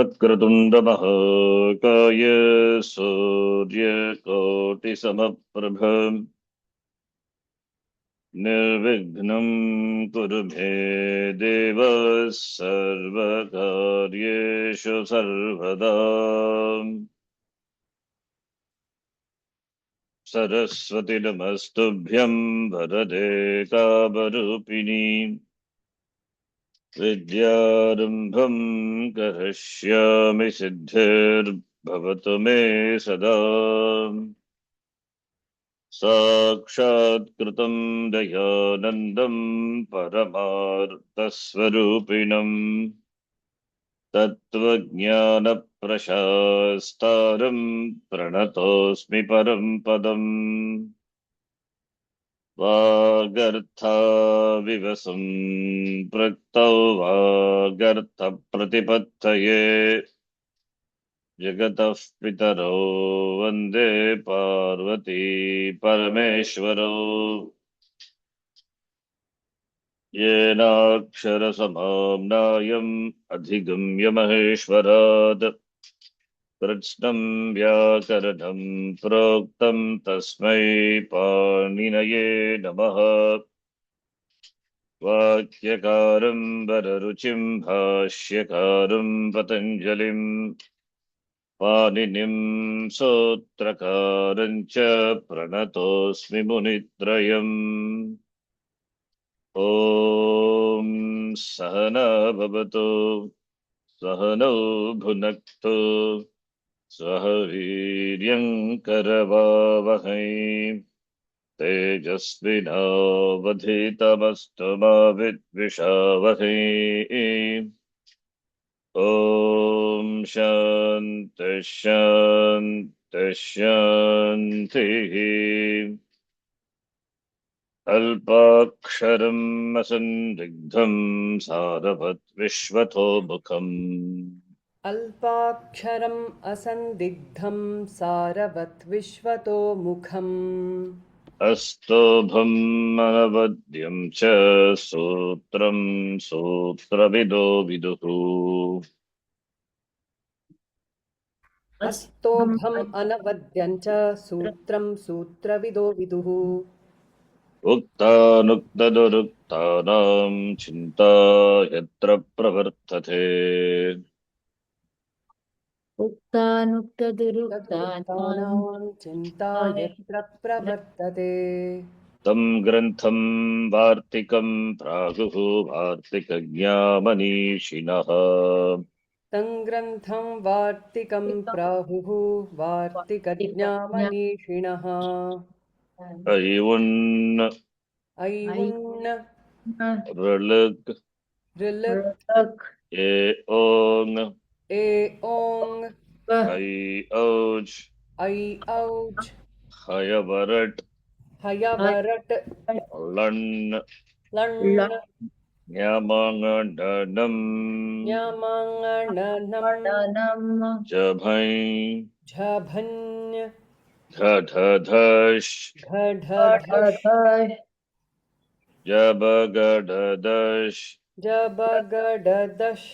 वक्रतुण्डमहाकाय सूर्यकोटिसमप्रभ निर्विघ्नं कुरु मे देव सर्वकार्येषु सर्वदा। सरस्वती नमस्तुभ्यं वरदे कामरूपिणी विद्यारम्भं करिष्यामि सिद्धिर्भवतु मे सदा। साक्षात्कृतं दयानन्दं परमार्थस्वरूपिणं तत्त्वज्ञानप्रशास्तारं प्रणतोऽस्मि परं पदम्। वागर्थाविव सम्पृक्तौ वागर्थप्रतिपत्तये जगतः पितरौ वन्दे पार्वती परमेश्वरौ। येनाक्षरसमाम्नायम् अधिगम्य महेश्वरात् कृत्स्नं व्याकरणं प्रोक्तं तस्मै पाणिनये नमः। वाक्यकारं वररुचिं भाष्यकारं पतञ्जलिं पाणिनिं सूत्रकारं च प्रणतोऽस्मि मुनित्रयम्। ॐ सहना भवतु सहनौ भुनक्तु सह वीर्यं करवावहै तेजस्विनावधीतमस्तु मा विद्विषावहै। ॐ शान्ति शान्ति शान्तिः। अल्पाक्षरम् असन्दिग्धं सारवत् विश्वतोमुखम् अल्पाक्षरम् असन्दिग्धं सारवत् विश्वतोमुखम् अस्तोभम् अनवद्यं च सूत्रं सूत्रविदो विदुः। अस्तोभम् अनवद्यं च सूत्रं सूत्रविदो विदुः। उक्तानुक्तदुरुक्तानां चिन्ता यत्र प्रवर्तते उक्तानुक्तदुरुक्तानां तदुक्तानां चिन्ता यत्र प्रवर्तते तं ग्रन्थं वार्तिकं प्राहुः वार्तिकज्ञामनीषिणः। तं ग्रन्थं वार्तिकं प्राहुः वार्तिकज्ञामनीषिणः। अयिवुन् ऐवुन्न ऋलृक् ऋलक् एओङ् एओङ् ऐऔज् ऐऔज् हयवरट् हयवरट् लण् लण् ञमङडनम् ञमङणनम् जभञ् झभञ् घढधश् घढधश् जबगडदश् जबगडदश्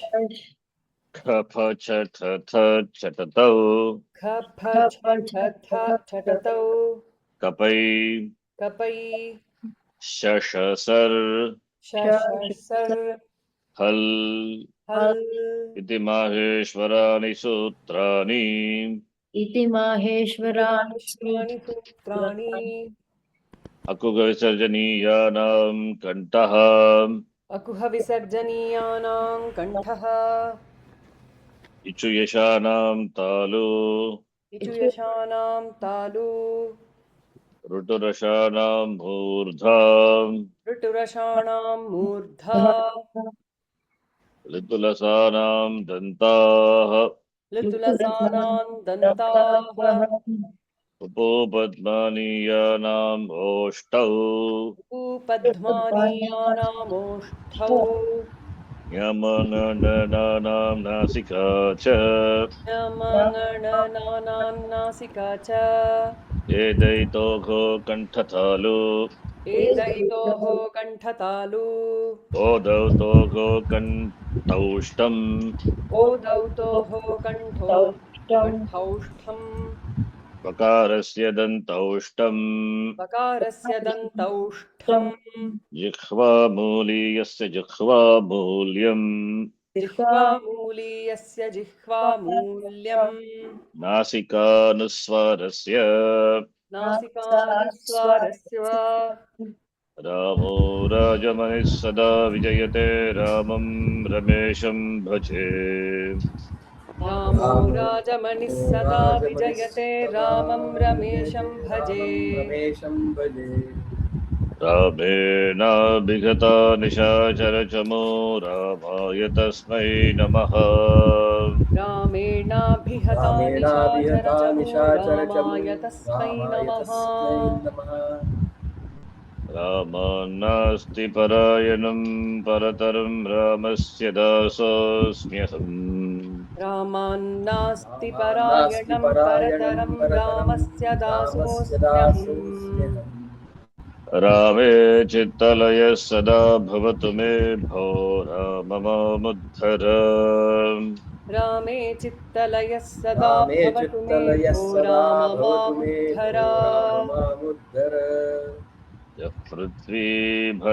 खफछठथ चटतौ खफ छठथ छटतौ कपै कपै शशसर् शशसर् हल् हल् इति माहेश्वराणि सूत्राणि इति माहेश्वराणि माहेश्वराणि सूत्राणि अकुगविसर्जनीयानां कण्ठः अकुहविसर्जनीयानां कण्ठः इचुयशानां तालु इचुयशानां तालु ऋटुरशानां मूर्धा ऋटुरषाणां मूर्धा लितुलसानां दन्ताः लितुलसानां दन्ताः उपोपद्मानीयानाम् ओष्ठौ उपध्मानीयानामोष्ठौ यमनननानां नासिका च यमङणनानां नासिका च एदैतोघो कण्ठतालु एदैतोः कण्ठतालु ओदौतोः कण्ठौष्टम् ओदौतोः कण्ठौष्ठम् पकारस्य दन्तौष्टम् पकारस्य दन्तौष्ठम् जिह्वामूलीयस्य जिह्वामूल्यम् जिह्वामूलीयस्य जिह्वामूल्यम् नासिकानुस्वारस्य नासिकानुस्वारस्य रामो राजमनिः सदा विजयते रामं रमेशं भजे रामो राजमणिः सदा विजयते रामं रमेशं भजे रामेणाभिगता निशाचरचमो रामाय तस्मै नमः रामेणाभिहता निशाचरचमो रामाय तस्मै नमः रामान्नास्ति परायणं परतरं रामस्य दासोऽस्म्यहम् रामान्नास्ति परायणं परतरं रामस्य दासोऽस्म्यहम् रामे चित्तलयः सदा भवतु मे भो राम मामुद्धर रामे चित्तलयः सदा भवतु मे भो राम मामुद्धर यः पृथ्वीभरवारणाय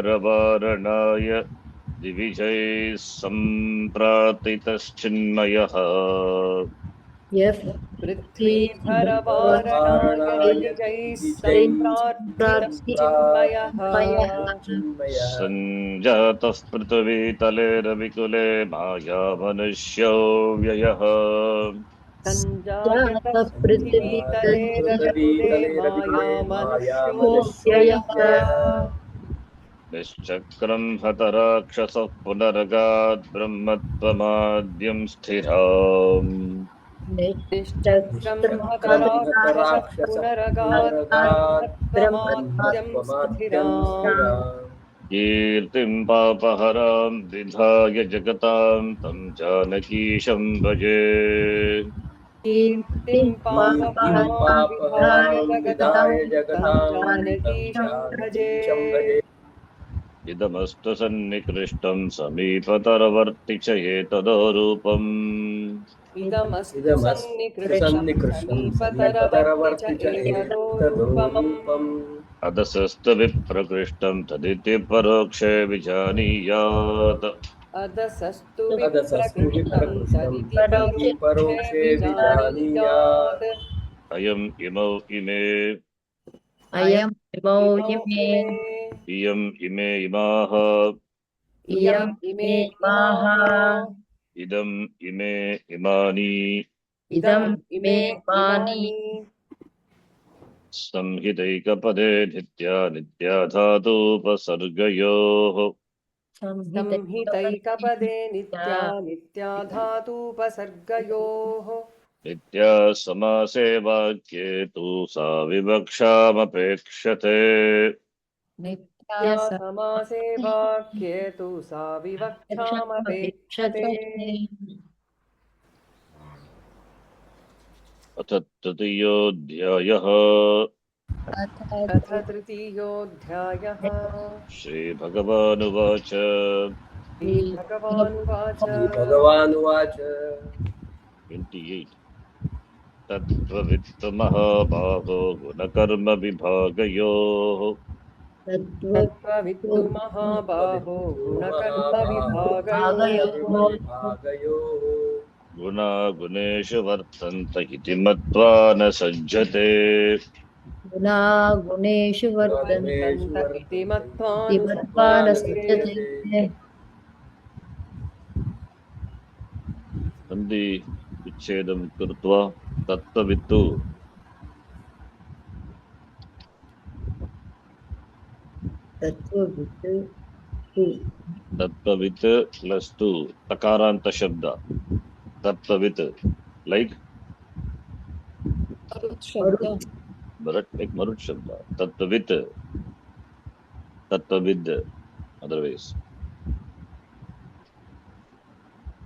दिविजैः सम्प्रार्थितश्चिन्मयः यः पृथ्वीभरवारणाय दिविजैः सम्प्रार्थितश्चिन्मयः सञ्जातः पृथिवीतले रविकुले मायामनुष्यो व्ययः सञ्जातः पृथिवीतले रविकुले मायामनुष्यो व्ययः निश्चक्रं हतराक्षसः पुनरगात् ब्रह्मत्वमाद्यं स्थिराम् निश्चक्रं हतराक्षसः पुनरगात् ब्रह्मत्वमाद्यं स्थिराम् कीर्तिं पापहरां विधाय जगतां तं जानकीशं भजे कीर्तिं पापहरां विधाय जगतां तं जानकीशं भजे इदमस्तु सन्निकृष्टं समीपतरवर्ति च एतदोरूपम् इदमस्तु सन्निकृष्टं समीपतरवर्ति च एतदोरूपम् अदसस्तु विप्रकृष्टं तदिति परोक्षे विजानीयात् अदसस्तु विप्रकृष्टं तदिति परोक्षे विजानीयात् अयम् इमौ इमे अयम् इमौ इमे इयम् इमे इमाः इयम् इमे इमाः इदम् इमे इमानि इदम् इमे इमानि संहितैकपदे नित्या नित्याधातूपसर्गयोः संहितैकपदे नित्या नित्याधातूपसर्गयोः नित्या समासे वाक्ये तु सा विवक्षामपेक्षते नित्या समासे वाक्ये तु सा विवक्षामपेक्षते अथ तृतीयोऽध्यायः अथ तृतीयोऽध्यायः श्रीभगवानुवाच श्रीभगवानुवाच 28 तत्त्ववित्तु महाबाहो गुणकर्मविभागयोः तत्त्ववित्तु महाबाहो गुणकर्मविभागयोः गुणा गुणेषु वर्तन्त इति मत्वा न सज्जते गुणा गुणेषु वर्तन्त इति मत्वा न सज्जते सन्धि विच्छेदं कृत्वा तत्त्ववित्तु तत्त्ववित् प्लस टू तकारांत शब्द तत्त्ववित् लाइक मरुत् शब्द तत्त्ववित् तत्त्वविद् अदरवाइज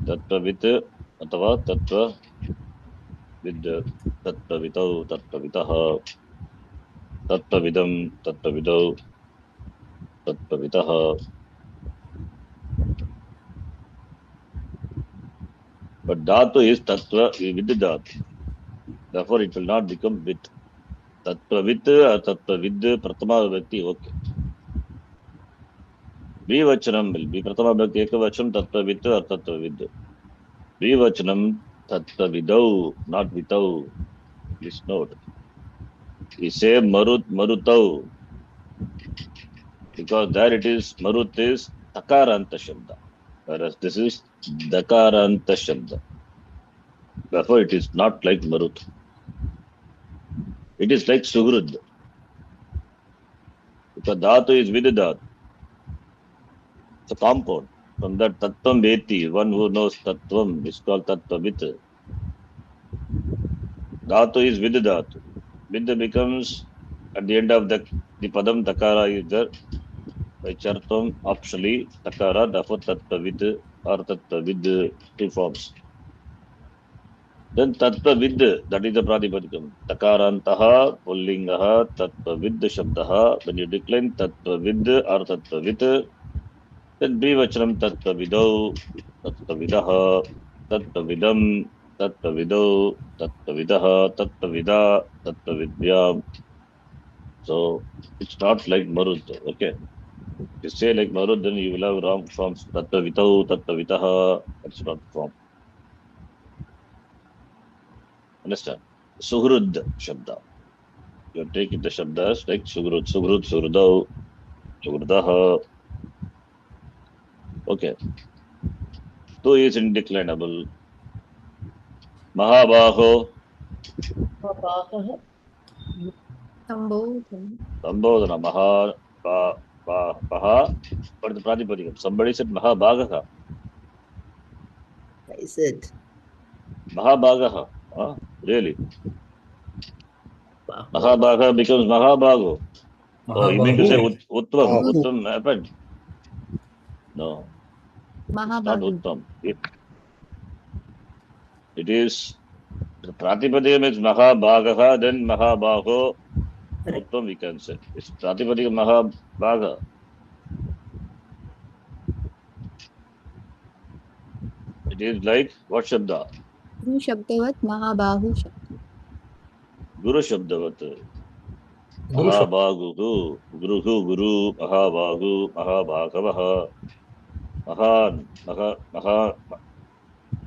तत्त्ववित् अथवा तत्त्वविद् तत्त्ववितौ तत्त्ववितः तत्त्वविदं तत्त्वविदौ Tatvavitah. But dhatu is tattva with dhatu. Therefore, it will not become with. Tattvavit or tattvavid, prathama vibhakti, okay. Dvivachanam will be prathama vibhakti ekavachanam, tattvavid or tattvavid. Dvivachanam, tattvavidau, not vitau. Please note. We say marutau, because there it is, marut is takaranta shabda, whereas this is dakaranta shabda. Therefore, it is not like marut. It is like suhrud. Because dhatu is with dhatu. It's a compound. From that tattvam veti, one who knows tattvam is called tattvavit. Dhatu is with dhatu. With becomes, at the end of the padam takara is there. By chartvam, optionally, takara, therefore tattvavit or tattvavid, two forms. Then tattvavid, that is the pratipadikam. Takarantaha, pullingaha, tattvavid shabdaha. When you decline tattvavid or tattvavit, then dvivachanam tattvavidau, tattvavidaha, tattvavidam, tattvavidau, tattvavidaha, tattvavida, tattvavidyam. So it's not like marut, okay? If you say like marut, then you will have wrong forms. Tattvavitau, tattvavidaha, that's not form. Understand? Suhrud shabda. You are taking the shabdas like suhrud, suhrudau, suhrudaha. Okay. Two is indeclinable. Mahabaho, Mahābāhah. Sambodhana. Sambodhana, Maha, what is the pratipadikam? Somebody said Mahabhagaha. I said. Mahabhagaha. Huh? Really? Bahu. Mahabhaga becomes Mahabhago. Oh, you mean to say Mahabahu. Uttvam? Bahu. Uttvam happened? No, it's not Mahabahu. Uttvam. It is, the pratipadikam is Mahabhagaha, then Mahabaho. Uttvam we can say. It's pratipadikam Mahabhaga. It is like what Shabda? Guru Shabdavat Mahabahu Shabda. Guru Shabdavat. Guru Shabda. Mahabhagu, Guru, Mahabhagu, Mahabhagavaha, Mahan,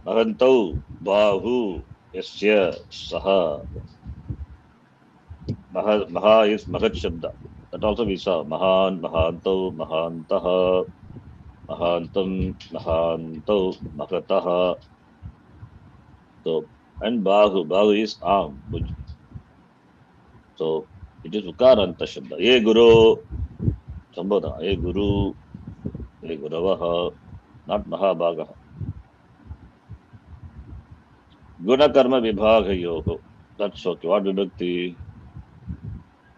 Mahantau, Bahu, Yasya, Saha. Maha is Mahat Shabda. That also we saw. Mahan, Mahantau, Mahantaha, Mahantam, Mahantau, Mahataha. So, and Bahu is arm. So, it is Ukaranta Shabda. Ye Guru, Sambodha, Ye Guru, Ye Guravaha, not Mahabhagaha. Guna Karma Vibhaga Yoga. That's okay. What vibhakti?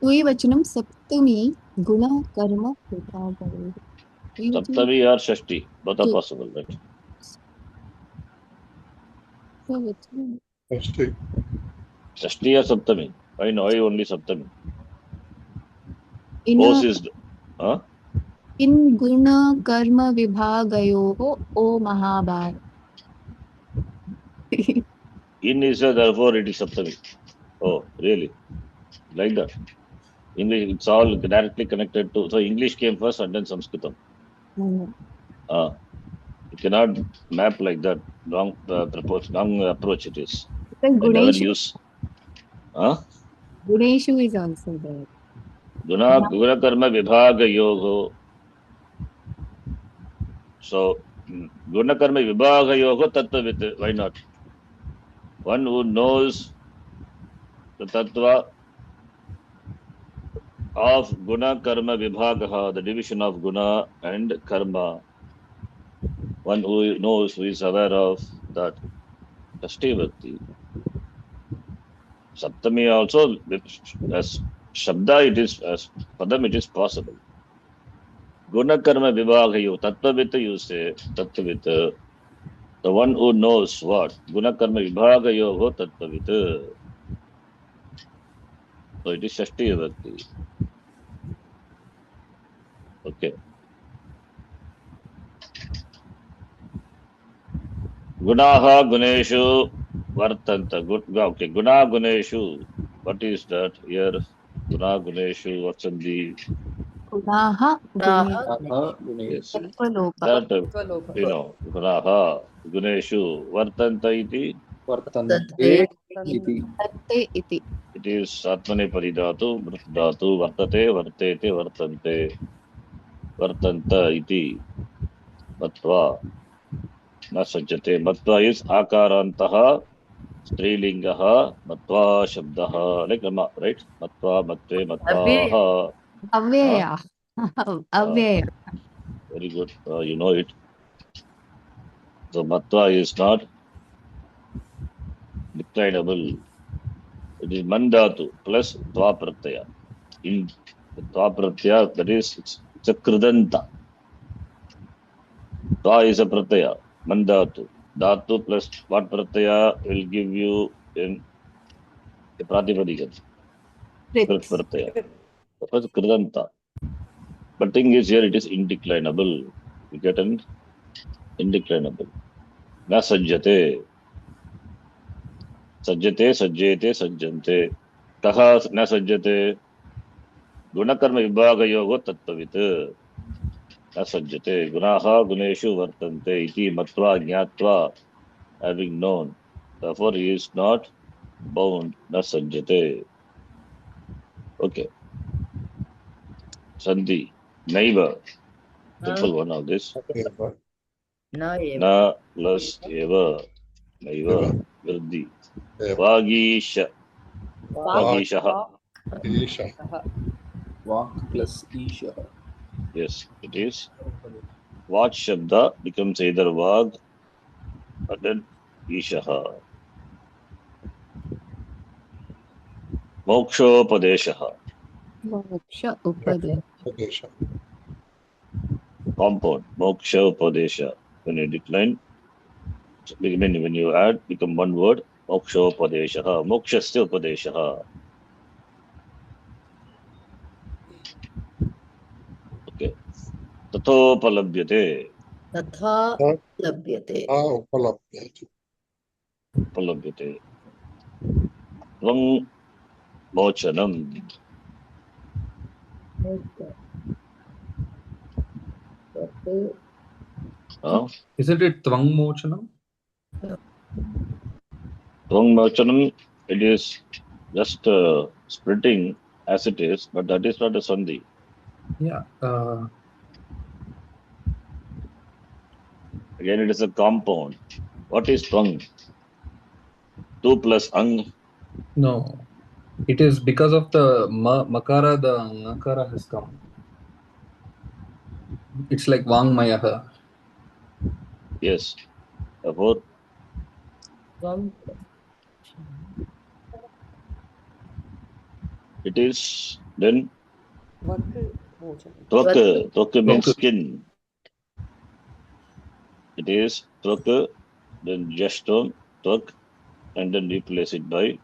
द्विवचनं सप्तमी गुण कर्म विभागयोः. Saptami or Shashti. Both are possible, right? द्विवचनं. Shashti. Shashti or Saptami? Why only Saptami? In Both is, huh? इन गुण कर्म विभागयोः ओ महाभाग. In is therefore it is Saptami. Oh, really? Like that. English, it's all directly connected to, so English came first and then Sanskritam. You cannot map like that. Wrong approach it is. I never Guneshu, use. Huh? Guneshu is also there. Guna Karma Vibhaga Yoga. So, Guna Karma Vibhaga Yoga Tattvavit. Why not? One who knows the Tattva of Guna Karma Vibhagaha, the division of Guna and Karma. One who knows, who is aware of that. Shashti Bhakti. Saptami also, as Shabda it is, as Padam it is possible. Guna Karma Vibhagayo, Tattvavita you say, Tattvavita. The one who knows what? Guna Karma Vibhagayo Tattvavita. So it is Shashti Bhakti. Okay. Gunaha guneshu vartanta. Good. Okay. Guna guneshu. What is that here? Guna guneshu. What's in the? गुणाः गुणे Yes. सत्त्वलोपः That स्वलोभः gunaha guneshu vartanta iti. वर्तन्ते इति वर्तते इति It is atmanepadi dhatu, mrut dhatu, vartate, vartete, vartante, vartanta iti. Matva. Na sajjate. Matva is akarantaha. स्त्रीलिंगः मत्वा शब्दः like right matva matve matvaha अव्यया अव्यय very good you know it so matva is not declinable it is mandatu plus tva pratyaya in tva pratyaya that is it's a kridanta tva is a pratyaya mandatu dhatu plus what pratyaya will give you in a pratipadikam krit pratyaya that is kridanta. But thing is here it is indeclinable. You get an indeclinable. Na sajjate. Sajjate, sajjete, sajjante. Kaha na sajjate. Gunakarma vibhagayogo tattvavit. Na sajjate. Gunaha guneshu vartante. Iti matva jnatva. Having known. Therefore he is not bound. Na sajjate. Okay. Sandhi. Naiva. Simple one of this. एव Na plus eva. Naiva. Vriddhi. एव Vagisha. Vagishah. ईशः वाक् plus ईशः Yes, it is. Vach Shabda becomes either Vag or then Ishaha. Mokshopadeshaha. मोक्ष उपदेश उपदेशः Compound. Mokshopadesha. When you decline, when you add, become one word. Mokshopadeshaha. Mokshasya Upadeshaha. Okay. Tathopalabhyate. तथा लभ्यते उपलभ्यते Palabhyate. Tvang Mochanam. Huh? Isn't it Tvang Mochanam? Tvang Mochanam, it is just splitting as it is, but that is not a sandhi. Yeah. Again, it is a compound. What is Tvang? 2 plus ang. No. It is because of the makara, the nakara has come. It's like Vangmayaha. Yes. Therefore, it is then वक् मोचनं Tvak. Tvak means Tvak. skin. It is Tvak, then Jastam, Tvak, and then replace it by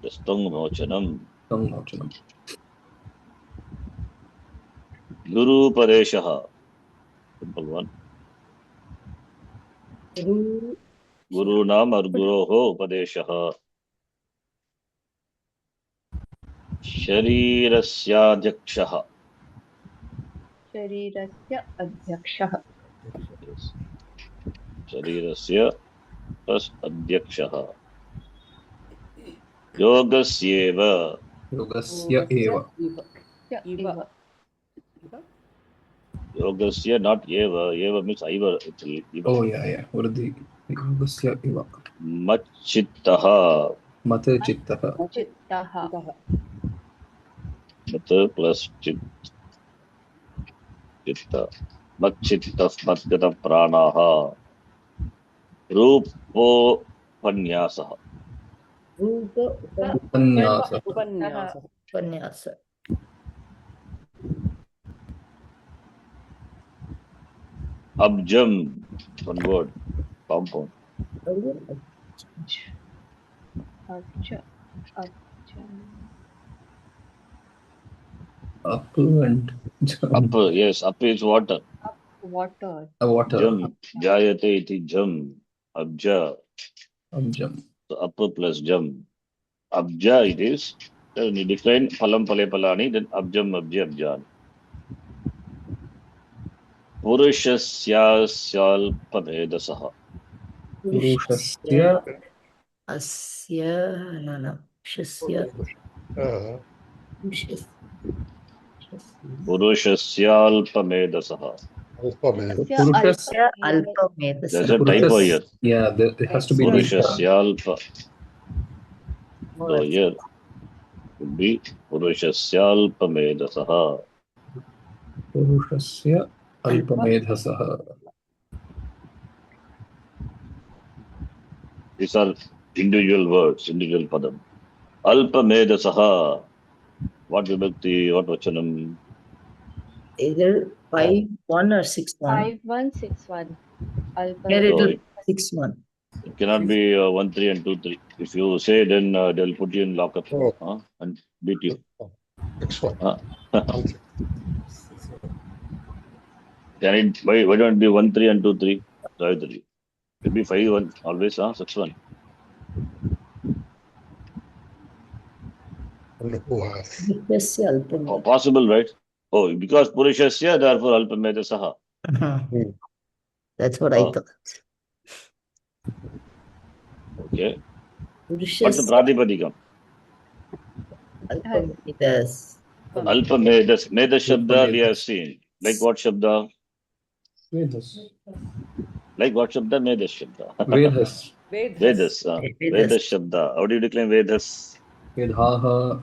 Jastam Mochanam. Tvang Mochanam. Guru Padeshaha. Simple one. Guru Nam or Guroho Padeshaha. Sharirasyaadyakshaha. शरीरस्य अध्यक्षः Yes. Sharirasya plus adyakshaha. Yogasyeva. Yogasya eva. इव Yogasya not eva. Eva means iva actually. Eva. Oh, yeah. Vruddhi. Yogasya eva. Machittaha. Mate chittaha. चित्तः Mat plus chitta. Machittah matgata pranaha. Rupo panyasaha. Upanyasa. उपन्यासः उपन्यास Abjam. One word. Compound. अब्ज अब्ज Up and jam. Up, yes, up is water. Water. Water. Jam, jayate iti jam, abja. Jam. So up plus jam. Abja it is. When you decline phalam phale phalani, then abjam abja abjan. Purushasyasyalpabhedasaha. Purushasya Asya, no, Shasya, Shasya. Purushasyalpamedasaha. Purushas. Alpamedasa. There's a typo here. Yeah, there has to be Purushasyalpa. So here would be Purushasyalpamedasaha. Purushasya Alpamedhasaha. These are individual words, individual padam. Alpamedasaha. What vibhakti, what vachanam? Either 5-1 or 6-1. 5161. Here it So will it be 6-1. cannot be 1-3 and 2-3. If you say, then they'll put you in lockup and beat you. Next one. Can it, why don't it be 1-3 and 2-3? It will be 5-1 always, 6-1. Shasya Alpamedasa. Oh, possible, right? Oh, because Purushasya, therefore Alpamedasaha. That's what I thought. Okay. What's the Purushasya Pratipadikam? Alpamedas. Alpamedas. Medas Shabda we have seen. Like what Shabda? Vedas. Like what Shabda? Medas Shabda. Vedas. Vedas. Vedas Shabda. How do you decline Vedas? Vedhaha.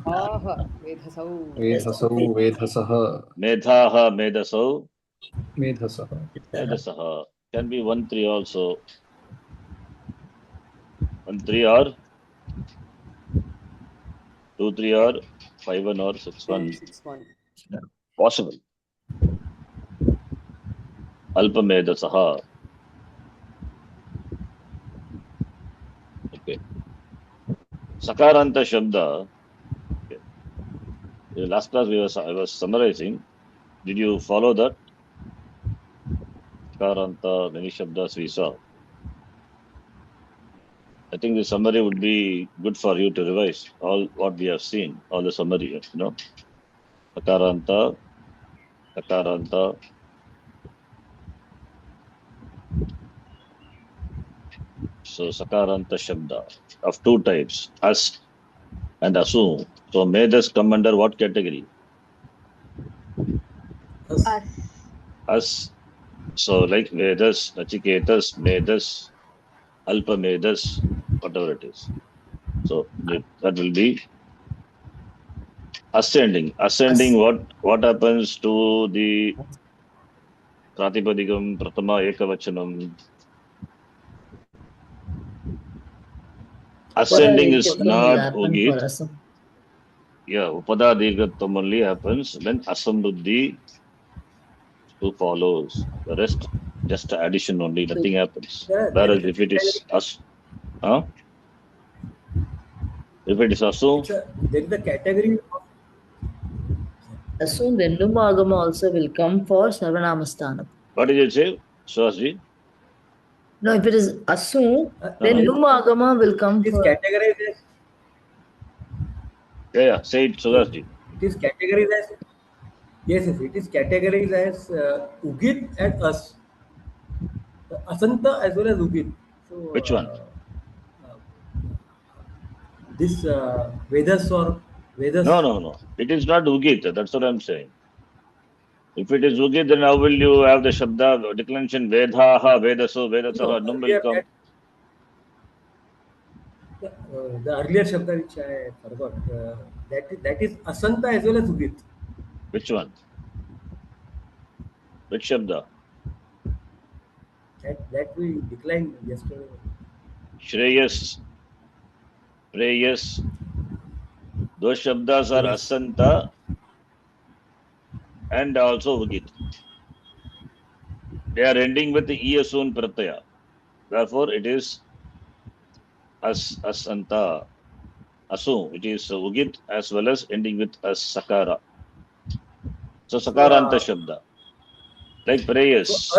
Vedhasau. Vedhasau. Vedhasaha. Medhaha, Medasau, Medhasaha. Medasaha. Can be 1-3 also. 1-3 or 2-3 or 5-1 or 6-1. 6-1. Possible. Alpamedasaha. Okay. Sakaranta Shabda. Okay. In the last class I was summarizing. Did you follow that? Sakaranta, many Shabdas we saw. I think the summary would be good for you to revise all what we have seen, all the summary, Sakaranta, Sakaranta. So Sakaranta Shabda of two types, as and assume. So Medas come under what category? Us. As. So like Vedas, Nachiketas, Medas, Alpamedas, whatever it is. So that will be ascending. Ascending, what happens to the Pratipadikam, Pratama, Ekavachanam? Ascending is not Ugit. Yeah, Upada Digattam only happens when Asambuddhi who follows. The rest, just addition only, nothing happens. Whereas if it is As, if it is Asu, there is a category of Assume then Numagama also will come for Sarvanamasthana. what did you say, Swasji? No, if it is Assume, then Numagama will come it is for. categorized as Yeah, say it, Swasji. it is categorized as yes, it is categorized as Ugit and As. Asanta as well as Ugit. So Which one? This Vedas or Vedas. No. It is not Ugit. That's what I'm saying. If it is Ugit, then how will you have the Shabda declension Vedhaha, Vedaso, Vedasaha? Num will come. The earlier Shabda which I forgot. That is Asanta as well as Ugit. Which one? Which Shabda? That we declined yesterday. Shreyas, Preyas. Those Shabdas are Asanta and also Ugit. They are ending with the Iasun Pratyaya. Therefore, it is Asanta, Asu. It is Ugit as well as ending with As Sakara. So Sakaranta Shabda. Like prayers.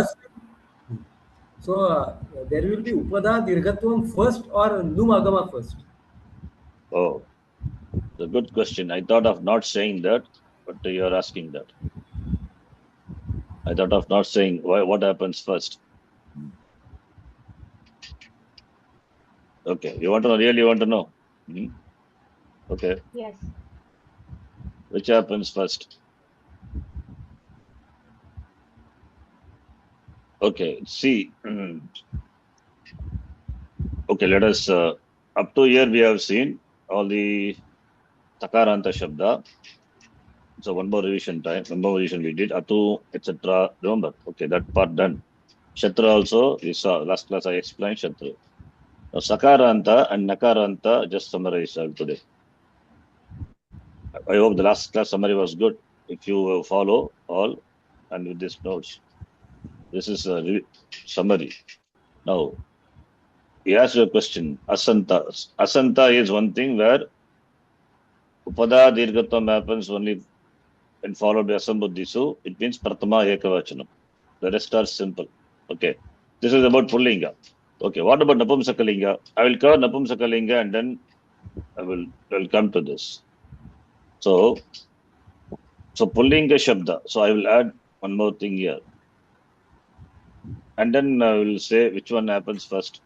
So, there will be Upada Dirghatvam first or Num Agama first? Oh, it's a good question. I thought of not saying that, but you're asking that. I thought of not saying what happens first. Okay, you really want to know? Hmm? Okay, Yes. which happens first? Okay, see. Okay, let us, up to here we have seen all the Takaranta Shabda. So one more revision we did, Atu, etc. Remember? Okay, that part done. Shatra also, we saw, last class I explained Shatra. Now Sakaranta and Nakaranta, just summarize today. I hope the last class summary was good. If you follow all and with these notes, this is a summary. Now, he asked you a question. Asanta. Asanta is one thing where Upada Dirghatvam happens only when followed by Asambuddhisu. It means Pratama Ekavachanam. The rest are simple. Okay. This is about Pullinga. Okay. What about Napumsakalinga? I will cover Napumsakalinga and then I will come to this. So Pullinga Shabda. So I will add one more thing here. And then I will say which one happens first.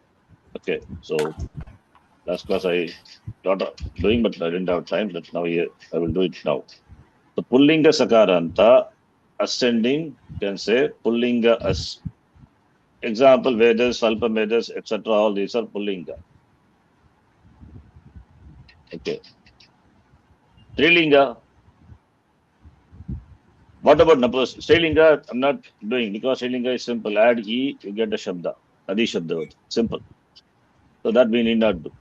Okay. So last class I thought of doing, but I didn't have time. But now here I will do it now. So Pullinga Sakaranta, ascending, you can say Pullinga as. Example, Vedas, Salpa Vedas, etc. All these are Pullinga. Okay. Strilinga. What about Napus? Strilinga, I'm not doing because Strilinga is simple. Add E, you get a Shabda. Adi Shabda. Simple. So that we need not do.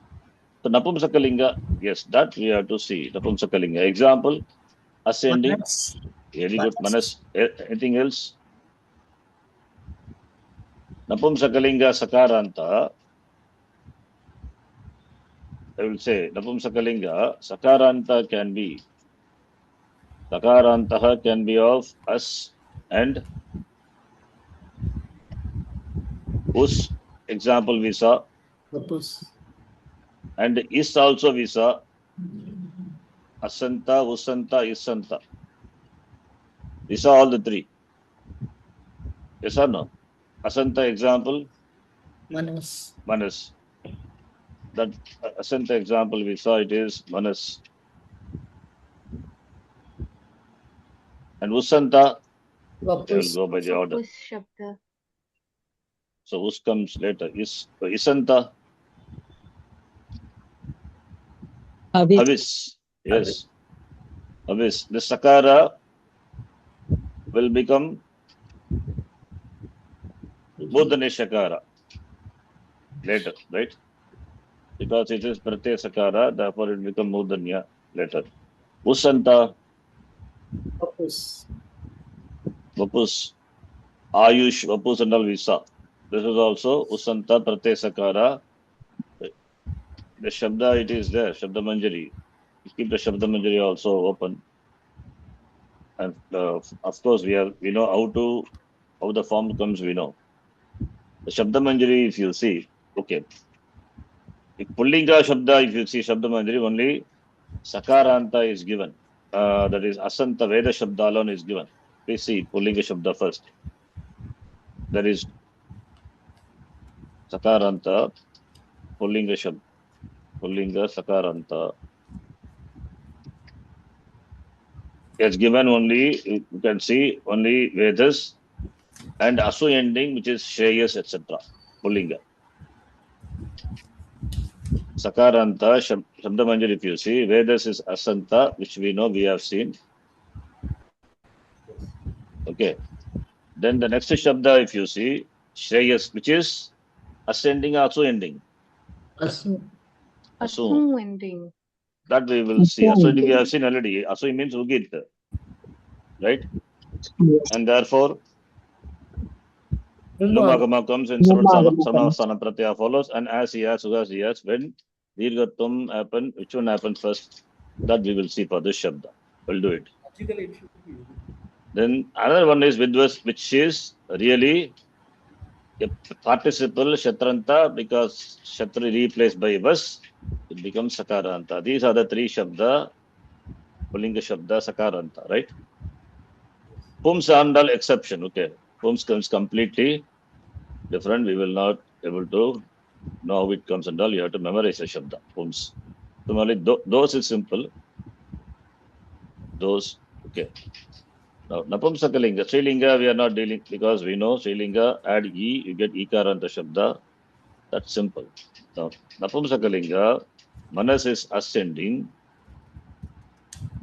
So Napumsakalinga, yes, that we have to see. Napumsakalinga. Example, ascending. Manas. Very good. Manas. Anything else? Napumsakalinga Sakaranta. I will say Napumsakalinga Sakaranta can be. Sakarantaha can be of us and us. Example we saw. Vapus. And is also we saw. Asanta, Usanta, Isanta. We saw all the three. Yes or no? Asanta example. Manas. Manas. That Asanta example we saw, it is Manas. And Usanta, I will Vapus. go by the order. Us Shabda. So Us comes later. Isanta. Avis. Yes. Avis. The Sakara will become Bodhane Shakara later, right? Because it is Pratyaya Sakara, therefore it will become Mudanya later. Usanta, Vapus. Vapus, Ayush, Vapus and all we saw. This is also Usanta, Pratyaya Sakara. The Shabda, it is there, Shabda Manjari. You keep the Shabda Manjari also open. And of course, we know how the form comes, we know. The Shabda Manjari, if you see, okay. If Pullinga Shabda, if you see Shabda Manjari, only Sakaranta is given. That is Asanta Veda Shabda alone is given. Please see Pullinga Shabda first. That is Sakaranta, Pullinga Shabda. Pullinga Sakaranta. It's given only, you can see only Vedas and Asu ending, which is Shreyas, etc. Pullinga. Sakaranta, Shabda Manjari, if you see, Vedas is Asanta, which we know, we have seen. Okay. Then the next Shabda, if you see, Shreyas, which is ascending, Asu ending. Asu. Asu. Ending. That we will see. Asu we have seen already. Asu means Ugit. Right? And therefore, Numagama comes in Sarvasana Pratyaya follows, and as he has, when Dirghatvam happen, which one happens first? That we will see for this Shabda. We'll do it. Logically, it should be. Then another one is Vidvas, which is really a participle Shatranta, because Shatri replaced by Vas, it becomes Sakaranta. These are the three Shabda, Pulinga Shabda, Sakaranta, right? Pums Andal exception, okay. Pums comes completely different. We will not able to know how it comes and all. You have to memorize a Shabda, Pums. Similarly, those is simple. Those, okay. Now, Napumsakalinga, Srilinga, we are not dealing because we know Srilinga, add E, you get Ikaranta Shabda. That's simple. Now, Napumsakalinga, Manas is ascending.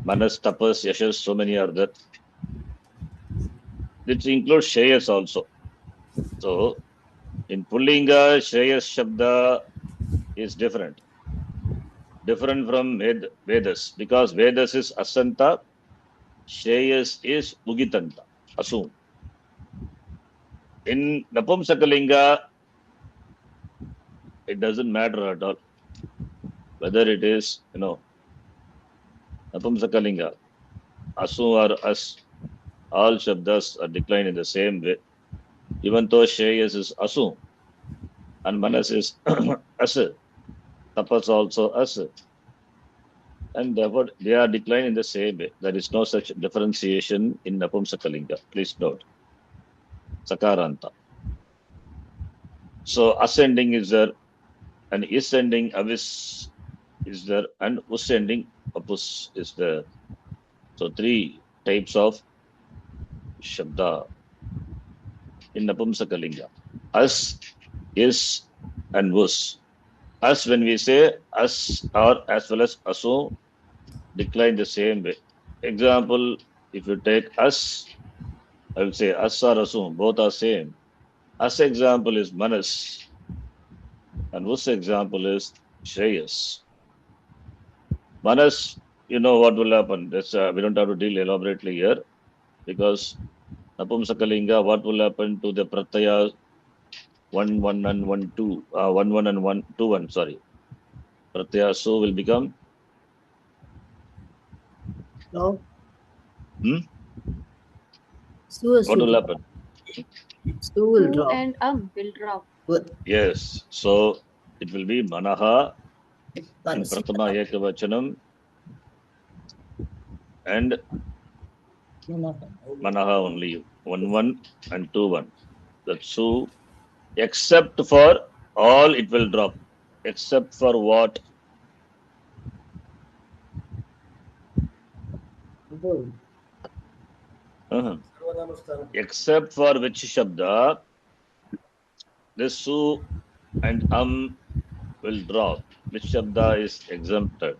Manas, Tapas, Yashas, so many are there. It includes Shreyas also. So, in Pullinga, Shreyas Shabda is different. Different from Vedas, because Vedas is Asanta, Shreyas is Ugitanta, assume. In Napumsakalinga, it doesn't matter at all whether it is, Napumsakalinga, Asu or As, all Shabdas are declined in the same way. Even though Shreyas is Asu and Manas is As, Tapas also As. And therefore, they are declined in the same way. There is no such differentiation in Napumsakalinga. Please note. Sakaranta. So, ascending is there, and ascending Avis is there, and ascending Apus is there. So, three types of Shabda in Napumsakalinga. As, is, and was. As, when we say as or as well as aso, decline the same way. Example, if you take us, I will say as or aso, both are same. As example is Manas, and was example is Shreyas. Manas, you know what will happen. That's, we don't have to deal elaborately here, because Napumsakalinga, what will happen to the Pratyaya 1, 1 and 1, 2, 1, 1 and 1, 2, 1, sorry. Pratyaya so will become? No. What will happen? Su will Su drop. and will drop. Yes. So it will be Manaha in Prathama Ekavachanam and Manaha only. 1, 1 and 2, 1. That's Su. Except for all, it will drop. Except for what? Except for which Shabda, this Su and will drop. Which Shabda is exempted?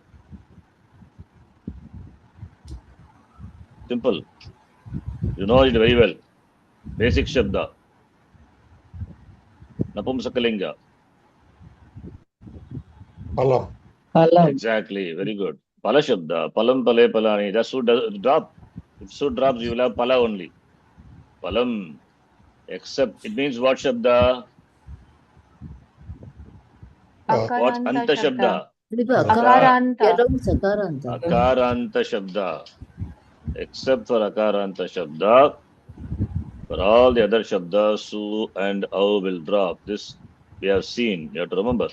Simple. You know it very well. Basic Shabda. Napumsakalinga. Palam. Exactly. Very good. Pala Shabda. Palam Pale Palani. That Su does drop. If Su drops, you will have Pala only. Palam. Except, it means what Shabda? What Anta Shabda? Akaranta. Akaranta Shabda. Except for Akaranta Shabda, for all the other Shabdas, Su and Au will drop. This we have seen. You have to remember.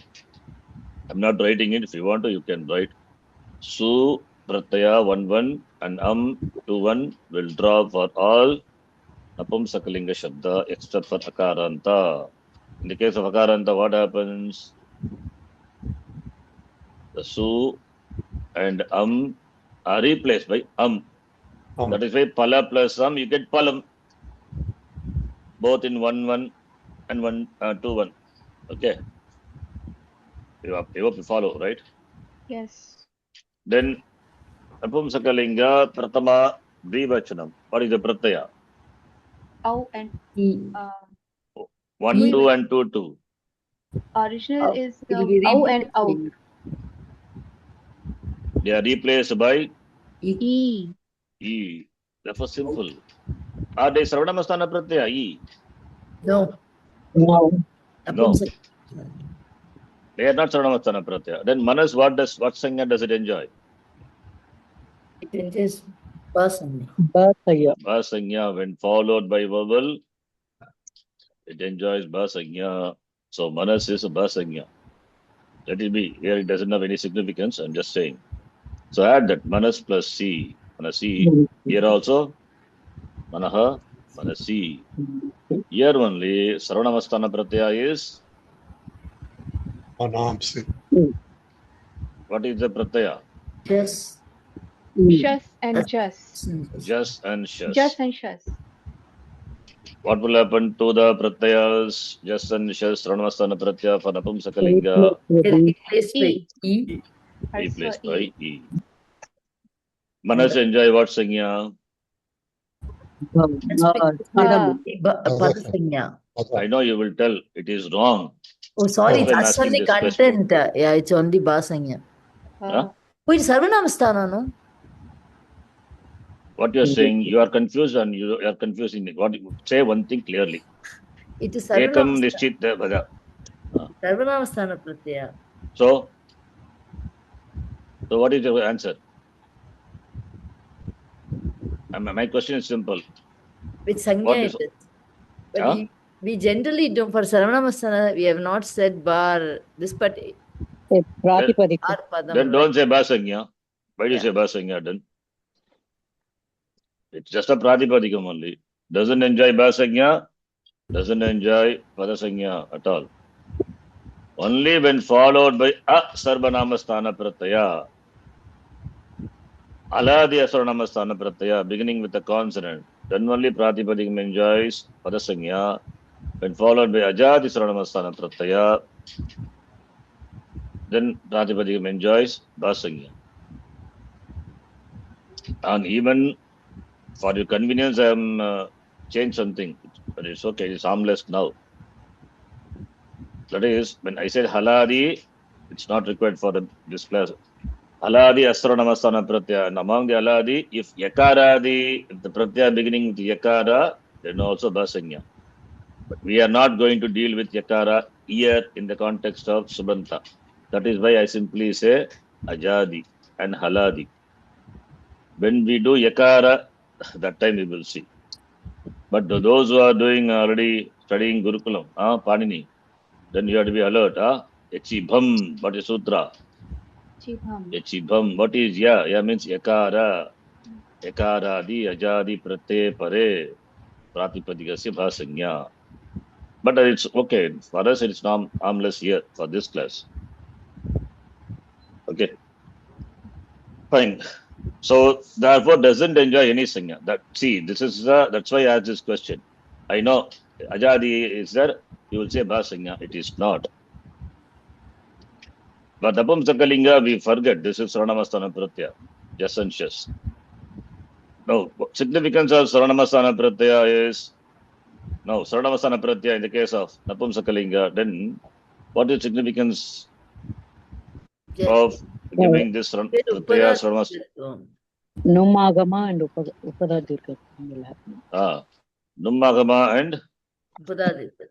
I'm not writing it. If you want to, you can write. Su, Pratyaya 1, 1 and 2, 1 will drop for all Napumsakalinga Shabda except for Akaranta. In the case of Akaranta, what happens? The Su and are replaced by That is why Pala plus you get Palam. Both in 1, 1 and 1, 2, 1. Okay. I hope you follow, right? Yes. Then Napumsakalinga Pratama Dvivachanam. What is the Pratyaya? Au and 1, 2 and 2, 2. original is It will be au and out. They are replaced by E. E. That was simple. Are they Sarvanamasthana Pratyaya? E. No. No. They are not Sarvanamasthana Pratyaya. Then Manas, what Sangha does it enjoy? It enjoys Basanya. Basaya. Basanya, when followed by vowel, it enjoys Basanya. So Manas is a Basanya. Let it be. Here it doesn't have any significance. I'm just saying. So add that Manas plus C. Manasi. Here also Manaha, Manasi. Here only Sarvanamastana Pratyaya is. Manamsi. What is the Pratyaya? Just. Shas and Jas. Just and Shas. Jas and Shas. What will happen to the Pratyayas? Just and Shas, Sarvanamastana Pratyaya for Napumsakalinga? Replaced by E. E. Replaced Harsva by E. E. Manas enjoy what Sanya? Padasanya. I know you will tell it is wrong. Oh, sorry, That's why I'm that's asking only this question. content. Yeah, it's only Basanya. Huh? Wait, Sarvanamasthana, no? What you're saying, you are confused and you are confusing it. What say one thing clearly. It is Ekam Sarvanamasthana. Nishchit Bhaga. Sarvanamasthana Pratyaya. So what is your answer? My question is simple. With What Sanya is- it is. But Huh? we generally don't, for Sarvanamasthana, we have not said bar, this, but Pratipadika. bar padam. Then don't say Basanya. Why do you Yeah. say Basanya then? It's just a Pratipadikam only. Doesn't enjoy Basanya, doesn't enjoy Padasanya at all. Only when followed by A Sarvanamasthana Pratyaya. Aladi Asaranamasthana Pratyaya, beginning with a consonant. Then only Pratipadikam enjoys Padasanya. When followed by Ajadi Sarvanamasthana Pratyaya, then Pratipadikam enjoys Basanya. And even for your convenience, I am changed something, but it's okay. It's harmless now. That is, when I said Haladi, it's not required for this class. Haladi Astronamasthana Pratyaya. And among the Haladi, if Yakaradi, if the Pratyaya beginning with Yakara, then also Basanya. But we are not going to deal with Yakara here in the context of Subanta. That is why I simply say Ajadi and Haladi. When we do Yakara, that time we will see. But those who are doing already studying Gurukulam, Panini, then you have to be alert. Echibham, what is Sutra? Chibham. Echibham, what is Ya? Ya means Yakara. Yakaradi, Ajadi, Prate, Pare, Pratipadikasya, Bhasanya. But it's okay. For us, it's not harmless here for this class. Okay. Fine. So therefore doesn't enjoy any sanya. That's why I asked this question. I know Ajadi is there, you will say Bhasanya. It is not. But Napum Sakalinga, we forget this is Sarvanamasthana Pratyaya. Just and Shas. No, significance of Sarvanamasthana Pratyaya is Sarvanamasthana Pratyaya in the case of Napum Sakalinga, then what is significance of giving this Pratyaya Sarvanamasthana? Numagama and Upadadika will happen. Nummagama and Upadadika.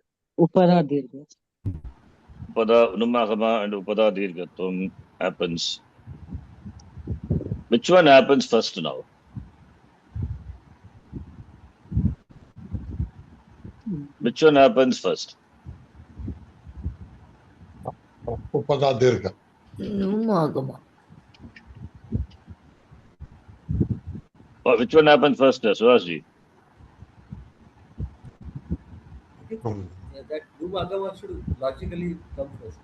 Nummagama and Upada Dirgatvam happens. Which one happens first now? Which one happens first? Upada Dirga. Numagama. Which one happens first, Surajji? That Numagama should logically come first.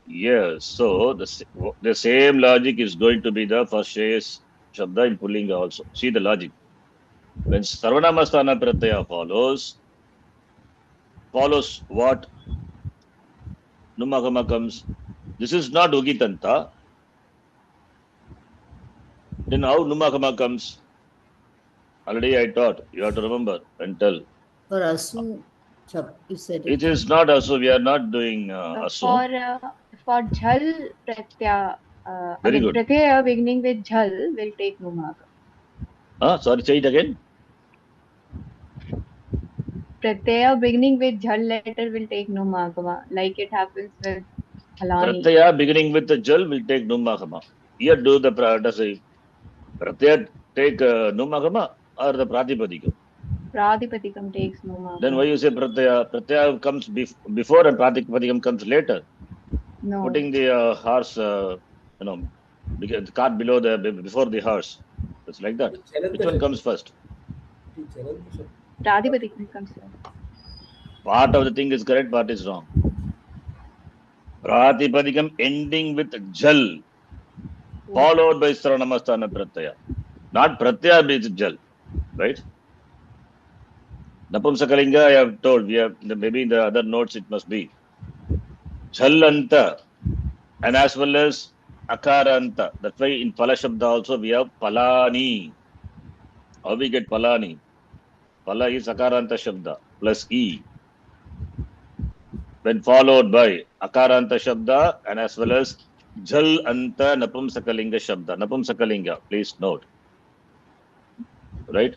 Yes, so the same logic is going to be the first Shes Shabda in Pullinga also. See the logic. When Sarvanamasthana Pratyaya follows what? Numagama comes. This is not Ugitanta. Then how Numagama comes? Already I taught. You have to remember and tell. For Asu, you said It is not Asu. We are not doing Asu. For Jhal Pratyaya, Very good. Pratyaya beginning with Jhal will take Numagama. Sorry, say it again. Pratyaya beginning with Jhal letter will take Numagama, like it happens with Halani. Pratyaya beginning with the Jal will take Numagama. Here do the Pratyaya take numagama or the pratipadikam? Pratipadikam takes numagama. Then why you say pratyaya? Pratyaya comes before and pratipadikam comes later. No. Putting the horse, the cart before the horse. It's like that. Which one comes first? Pratipadikam comes first. Part of the thing is correct, part is wrong. Pratipadikam ending with jal, followed by Saranamastana Pratyaya. Not Pratyaya with jal, right? Napumsakalinga, I have told, maybe in the other notes it must be Jhalanta and as well as Akaranta. That's why in Pala Shabda also we have Palani. How we get Palani? Pala is Akaranta Shabda plus E. When followed by Akaranta Shabda and as well as Jal Anta Napumsakalinga Shabda. Napumsakalinga, please note. Right?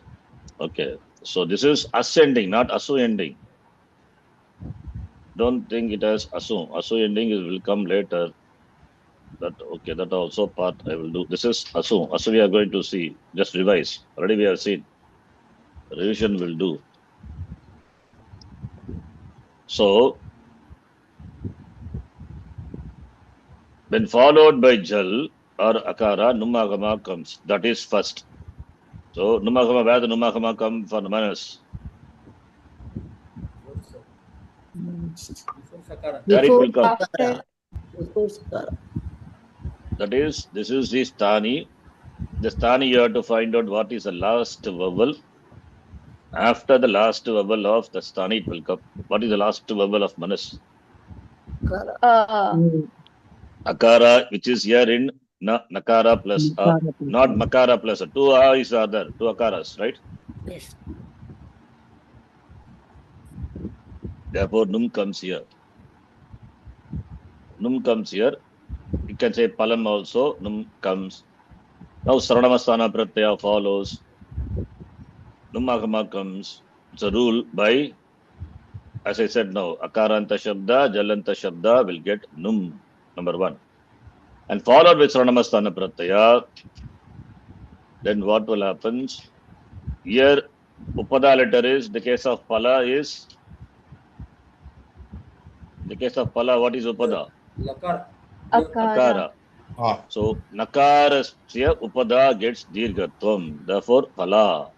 Okay. So this is ascending, not asu ending. Don't think it as asu. Asu ending will come later. That also part I will do. This is asu. Asu we are going to see. Just revise. Already we have seen. Revision will do. So when followed by jal or akara, numagama comes. That is first. So numagama, where the numagama come for manas? There it will come. Before Sakara. That is, this is the sthani. The sthani you have to find out what is the last vowel. After the last vowel of the sthani it will come. What is the last vowel of manas? Akara, which is here in nakara plus a, not makara plus a. Two is are there, two akaras, right? Yes. Therefore, num comes here. Num comes here. You can say palam also. Num comes. Now Saranamasthana Pratyaya follows. Numagama comes. It's a rule by, as I said now, Akaranta Shabda, Jalanta Shabda will get num, number one. And followed with Saranamasthana Pratyaya, then what will happen? Here, Upada letter is, the case of Pala is, the case of Pala, what is Upada? Lakar. Akara. So, Nakarasya Upada gets Dirgatvam. Therefore, Pala.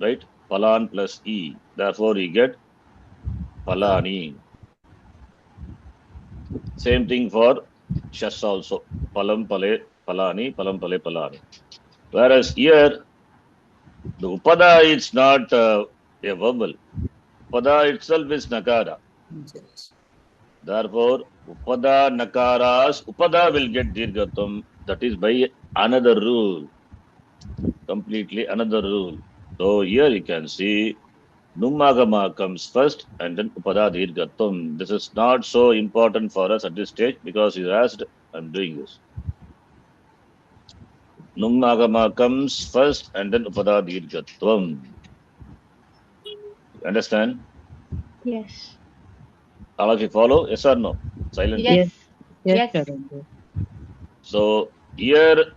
Right? Palan plus E. Therefore, you get Palani. Same thing for Shas also. Palam Pale Palani, Palam Pale Palani. Whereas here, the Upada is not a vowel. Upada itself is Nakara. Therefore, Upada Nakaras, Upada will get Dirgatam. That is by another rule. Completely another rule. So here you can see Numagama comes first and then Upada Dirgatam. This is not so important for us at this stage because you asked, I'm doing this. Numagama comes first and then Upada Dirgatam. Understand? Yes. All of you follow? Yes or no? Silent. Yes. Yes, Yes. Charanjit. So here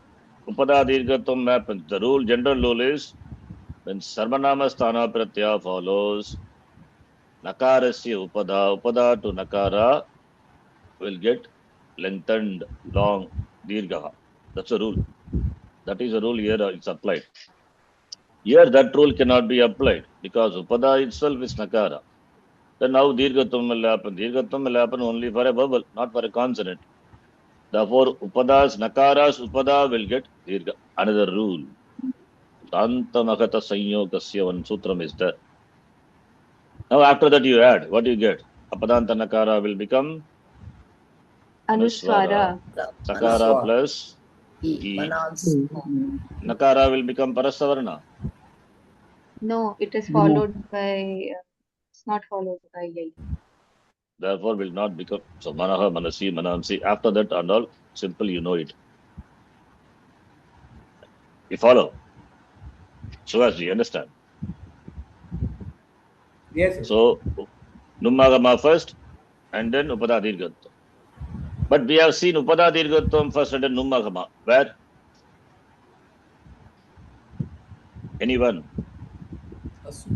Upada Dirgatam happens. The rule, general rule is when Sarvanama Sthana Pratyaya follows, Nakarasya Upada to Nakara will get lengthened, long, Dirgaha. That's a rule. That is a rule here, it's applied. Here that rule cannot be applied because Upada itself is Nakara. Then now Dirgatam will happen. Dirgatam will happen only for a vowel, not for a consonant. Therefore, Upadas, Nakaras, Upada will get Dirga. Another rule. Tantamagata Sanyogasya, one sutram is there. Now after that you add, what do you get? Apadanta Nakara will become Anuswara. Sakara plus E. Nakara will become Parasavarna. No, it is followed by. It's not followed by Yai. Therefore will not become. So Manaha, Manasi, Manansi. After that and all, simple, you know it. You follow? Suhas, you understand? Yes. So Numagama first and then Upada Dirgatam. But we have seen Upada Dirgatam first and then Numagama. Where? Anyone? Asu.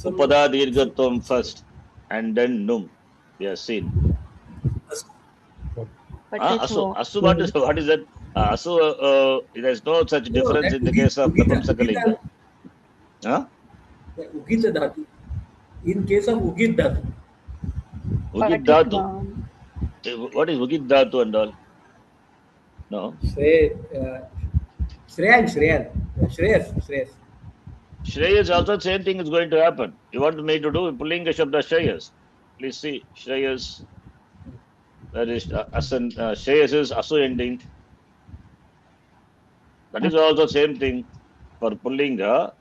Upada Dirgatvam first and then Num. We have seen. Asu. Asu, what is that? Asu, there's no such difference in the case of Napumsakalinga. Huh? Ugita Dhatu. In case of Ugit Dhatu. Ugit Dhatu. What is Ugit Dhatu and all? No. Shreyas. Shreyas also same thing is going to happen. You want me to do Pullinga Shabda Shreyas. Please see. Shreyas. That is Shreyas is Asu ending. That is also same thing for Pullinga.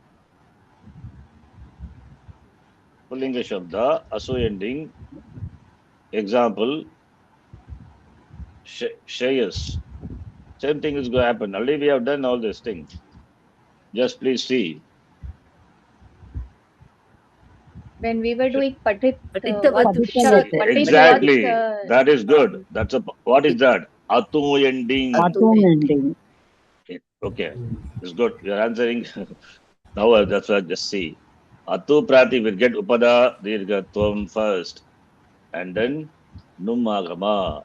Pullinga Shabda, Asu ending. Example, Shreyas. Same thing is going to happen. Already we have done all these things. Just please see. When we were doing Patita Exactly. That is good. What is that? Atu ending. Atu ending. Okay. It's good. You are answering. Now that's what I just see. Atu Prati will get Upada Dirgatvam first. And then Numagama.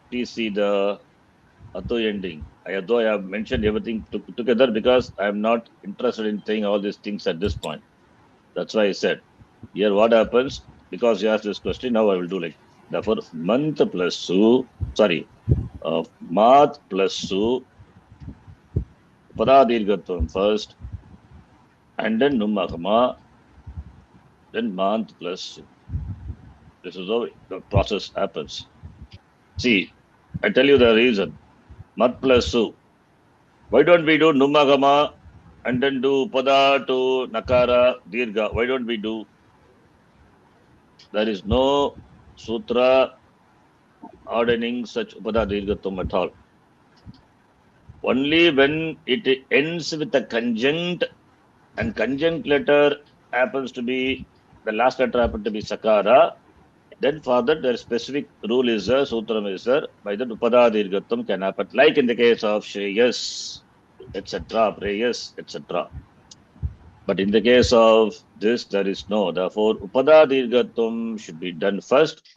Please see the Atu ending. Although I have mentioned everything together because I am not interested in saying all these things at this point. That's why I said. Here what happens, because you asked this question, now I will do like, therefore, Mant plus Su, Mat plus Su, Upada Dirgatvam first, and then Numagama, then Mant plus Su. This is how the process happens. See, I tell you the reason. Mat plus Su. Why don't we do Numagama and then do Upada to Nakara, Dirga? Why don't we do? There is no sutra ordaining such Upada Dirgatvam at all. Only when it ends with a conjunct and conjunct letter happens to be, the last letter happens to be Sakara, then for that their specific rule is there, sutram is there, by that Upada Dirgatvam can happen. Like in the case of Shreyas, etc., Preyas, etc. But in the case of this, there is no. Therefore, Upada Dirgatvam should be done first,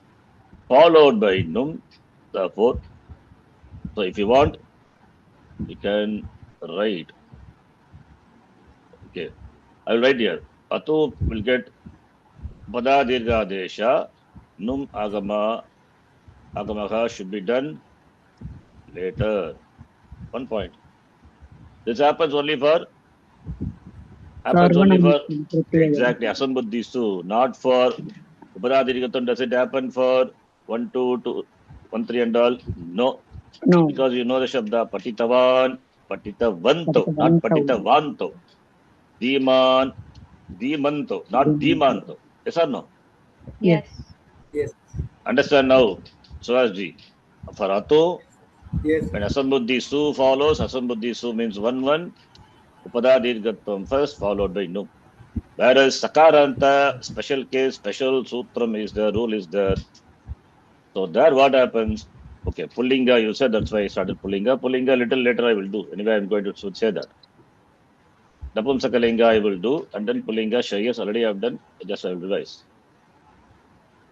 followed by Num. Therefore, so if you want, you can write. Okay. I will write here. Atu will get Upada Dirga Desha. Num Agamaha should be done later. 1 point. This happens only for exactly Asambuddhi Su, not for Upada Dirgatvam. Does it happen for 1, 2, 2, 1, 3 and all? No. Because you know the Shabda Patitavan, Patitavanto, not Patitavanto. Diman, Dimanto, not Dimanto. Yes or no? Yes. Understand now, Surajji. For Atu, Yes. when Asambuddhi Su follows, Asambuddhi Su means 1, 1. Upada Dirgatvam first, followed by Num. Whereas Sakaranta, special case, special sutram is there, rule is there. So there what happens? Okay, Pullinga, you said, that's why I started Pullinga. Pullinga little later I will do. Anyway, I'm going to say that. Napumsakalinga I will do, and then Pullinga, Shreyas already I have done, just I will revise.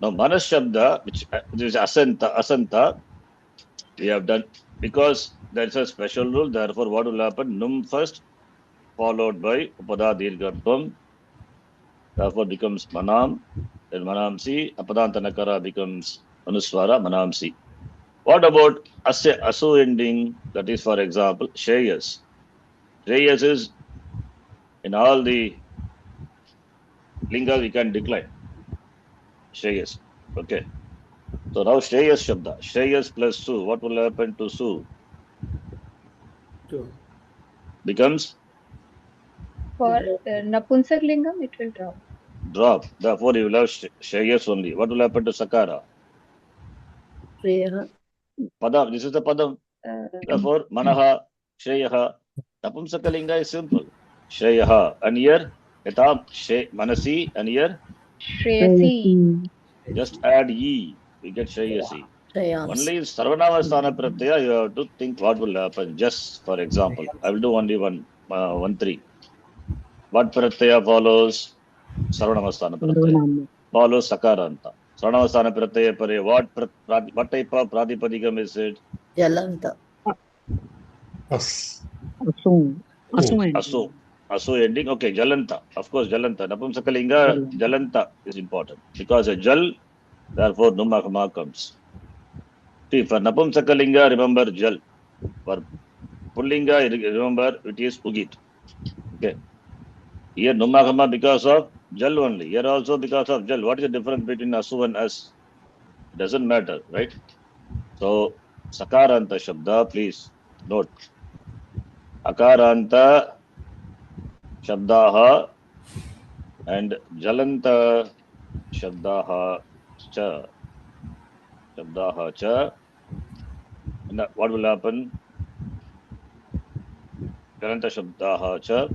Now Manas Shabda, which is Asanta, we have done, because there is a special rule, therefore what will happen? Num first, followed by Upada Dirgatvam, therefore becomes Manam, then Manamsi, Apadantanakara becomes Anuswara, Manamsi. What about Asu ending? That is, for example, Shreyas. Shreyas is in all the lingas we can decline. Shreyas. Okay. So now Shreyas Shabda. Shreyas plus Su. What will happen to Su? Becomes? For Napunsak Lingam, it will drop. Drop. Therefore, you will have Shreyas only. What will happen to Sakara? Shreya. Padam. This is the Padam. Therefore, Manaha, Shreyaha. Napumsakalinga is simple. Shreyaha. And here, Etam, Manasi. And here, Shreyasi. just add Ye. We get Shreyasi. Only in Sarvanama Sthana Pratyaya, you have to think what will happen. Just for example, I will do only 1, 3. What pratyaya follows? Sarvanamastana pratyaya. Sarvanama. Follows sakaranta. Sarvanamastana pratyaya pare. What type of pratipadikam is it? Jalanta. As. Asu. Asu ending. Asu. Asu ending. Okay, jalanta. Of course, jalanta. Napumsakalinga, jalanta is important. Because a jal, therefore, numagama comes. See, for napumsakalinga, remember jal. For pullinga, remember it is ugit. Okay. Here numagama because of jal only. Here also because of jal. What is the difference between asu and as? It doesn't matter, right? So, sakaranta shabda, please note. Akaranta shabdaha and jalanta shabdaha cha. Shabdaha cha. And what will happen? Jalanta shabdaha cha.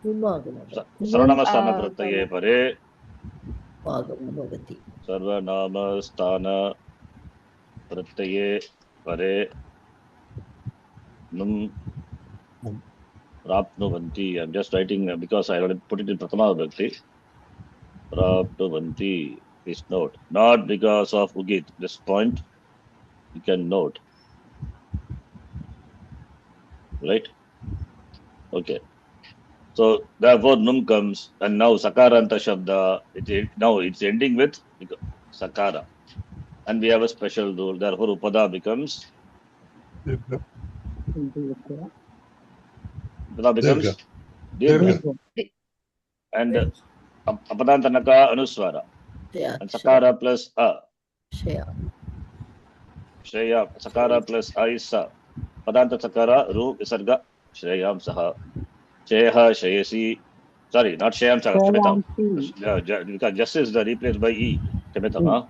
Numagama. Sarvanamastana pratyaya pare. Numagama bhavati. Sarvanamastana pratyaya pare. Num prapnuvanti. I'm just writing because I already put it in Prathama Vibhakti. Prapnuvanti. Please note. Not because of ugit. This point you can note. Right? Okay. So therefore num comes and now sakaranta shabda. Now it's ending with sakara. And we have a special rule. Therefore upada becomes Dirgha. dirgha. And apadantanaka anuswara. And sakara plus a. Shaya. Shreya. Sakara plus a is sa. Padanta sakara ru visarga. Shreyam saha. Sheha Shayasi. Sorry, not Shayam saha. Kshamita. Because just is the replaced by E. Kshamita, huh?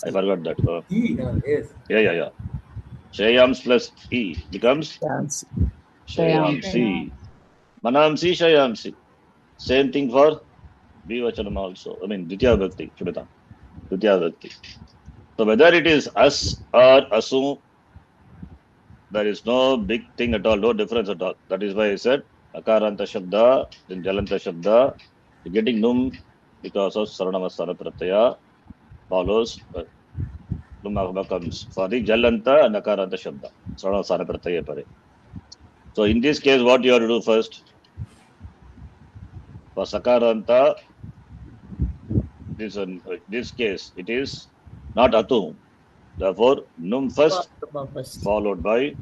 I forgot that. E, yes. Yeah. Shayams plus E becomes Shayamsi. Manamsi Shayamsi. Same thing for Bivachanam also. I mean, Ditya Bhakti. Kshamita. Ditya Bhakti. So whether it is us or asu, there is no big thing at all, no difference at all. That is why I said Akaranta Shabda, then Jalanta Shabda, getting num because of Sarvanamastana Pratyaya follows numagama comes for the Jalanta and Akaranta Shabda. Sarvanamastana Pratyaya pare. So in this case, what you have to do first? For Sakaranta, this case, it is not Atu. Therefore, num first, followed by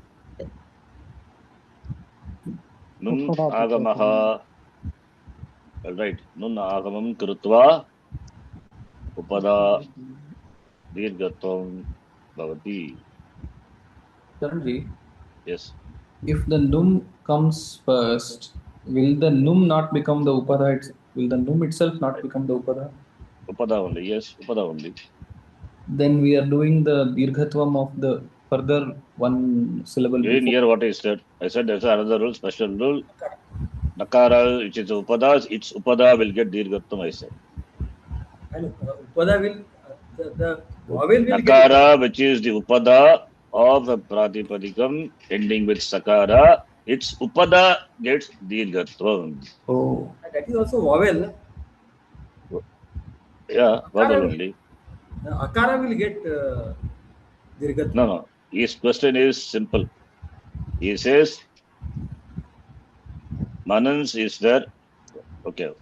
Num agamaha. Alright. Nun agamam krutva upada dirghatvam bhavati. Charanji, Yes. if the num comes first, will the num not become the upada? Will the num itself not become the upada? Upada only. Yes. Upada only. Then we are doing the dirghatvam of the further one syllable. You didn't hear what I said. I said there's another rule, special rule. Nakara, which is upadas, its upada will get dirghatvam, I said. And upada will, the vowel will Nakara, which is the upada of a pratipadikam ending with sakara, its upada gets dirghatvam. Oh. that is also vowel. Yeah, vowel only. Akara will get dirghatvam. No. His question is simple. He says, Manans is there. Okay.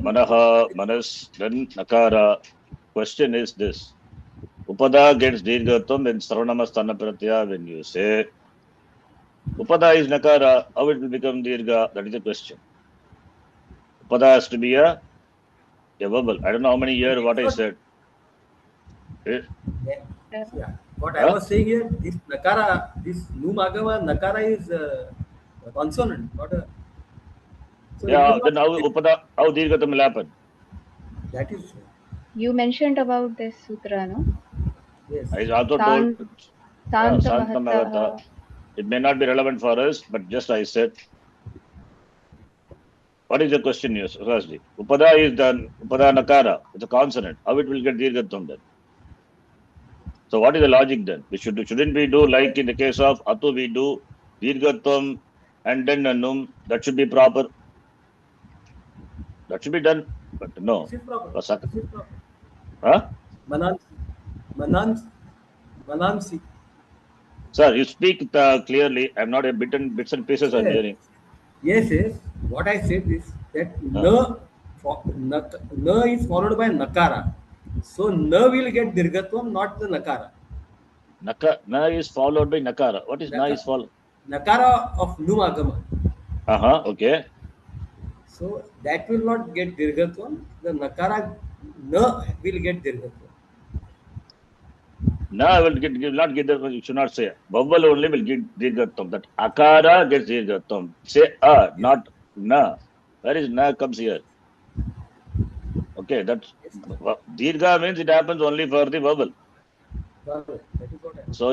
Manaha, Manas, then Nakara. Question is this. Upada gets dirghatvam in Sarvanamastana Pratyaya when you say Upada is Nakara, how it will become dirgha? That is the question. Upada has to be a vowel. I don't know how many years what I said. Yeah. What I was saying here, this nakara, this numagama nakara is a consonant, not a. So yeah, then how dirghatvam will happen? That is. You mentioned about this sutra, no? Yes. I also told Santa. It may not be relevant for us, but just I said. What is the question, Rajdi? Upada is the upada nakara. It's a consonant. How it will get dirghatvam then? So what is the logic then? Shouldn't we do like in the case of Atu we do dirghatvam and then a num, that should be proper. That should be done, but no. This is proper. Vasak- This is proper. Huh? Manansi. Sir, you speak clearly. I'm not a bits and pieces I'm Yes. hearing. Yes, yes. What I said is that na is followed by nakara. So na will get dirghatvam, not the nakara. Na is followed by nakara. What is na is followed? Nakara of num agama. Okay. So that will not get dirghatvam. The nakara na will get dirghatvam. Na will not get that. You should not say. Vowel only will get dirghatvam. That akara gets dirghatvam. Say not na. Where is na comes here? Okay, that's dirgha means it happens only for the vowel. That is what I So,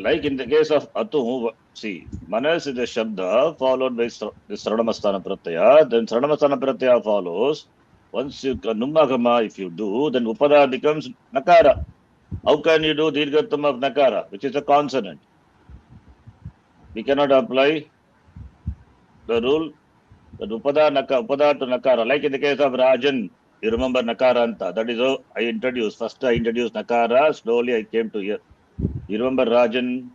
like in the case of atu, see, manas is the shabda followed by the saranamasthana pratyaya. Then saranamasthana pratyaya follows. Once you numagama, if you do, then upada becomes nakara. How can you do dirghatam of nakara, which is a consonant? We cannot apply the rule that upada to nakara. Like in the case of Rajan, you remember nakaranta. That is how I introduced. First I introduced nakara. Slowly I came to here. You remember Rajan?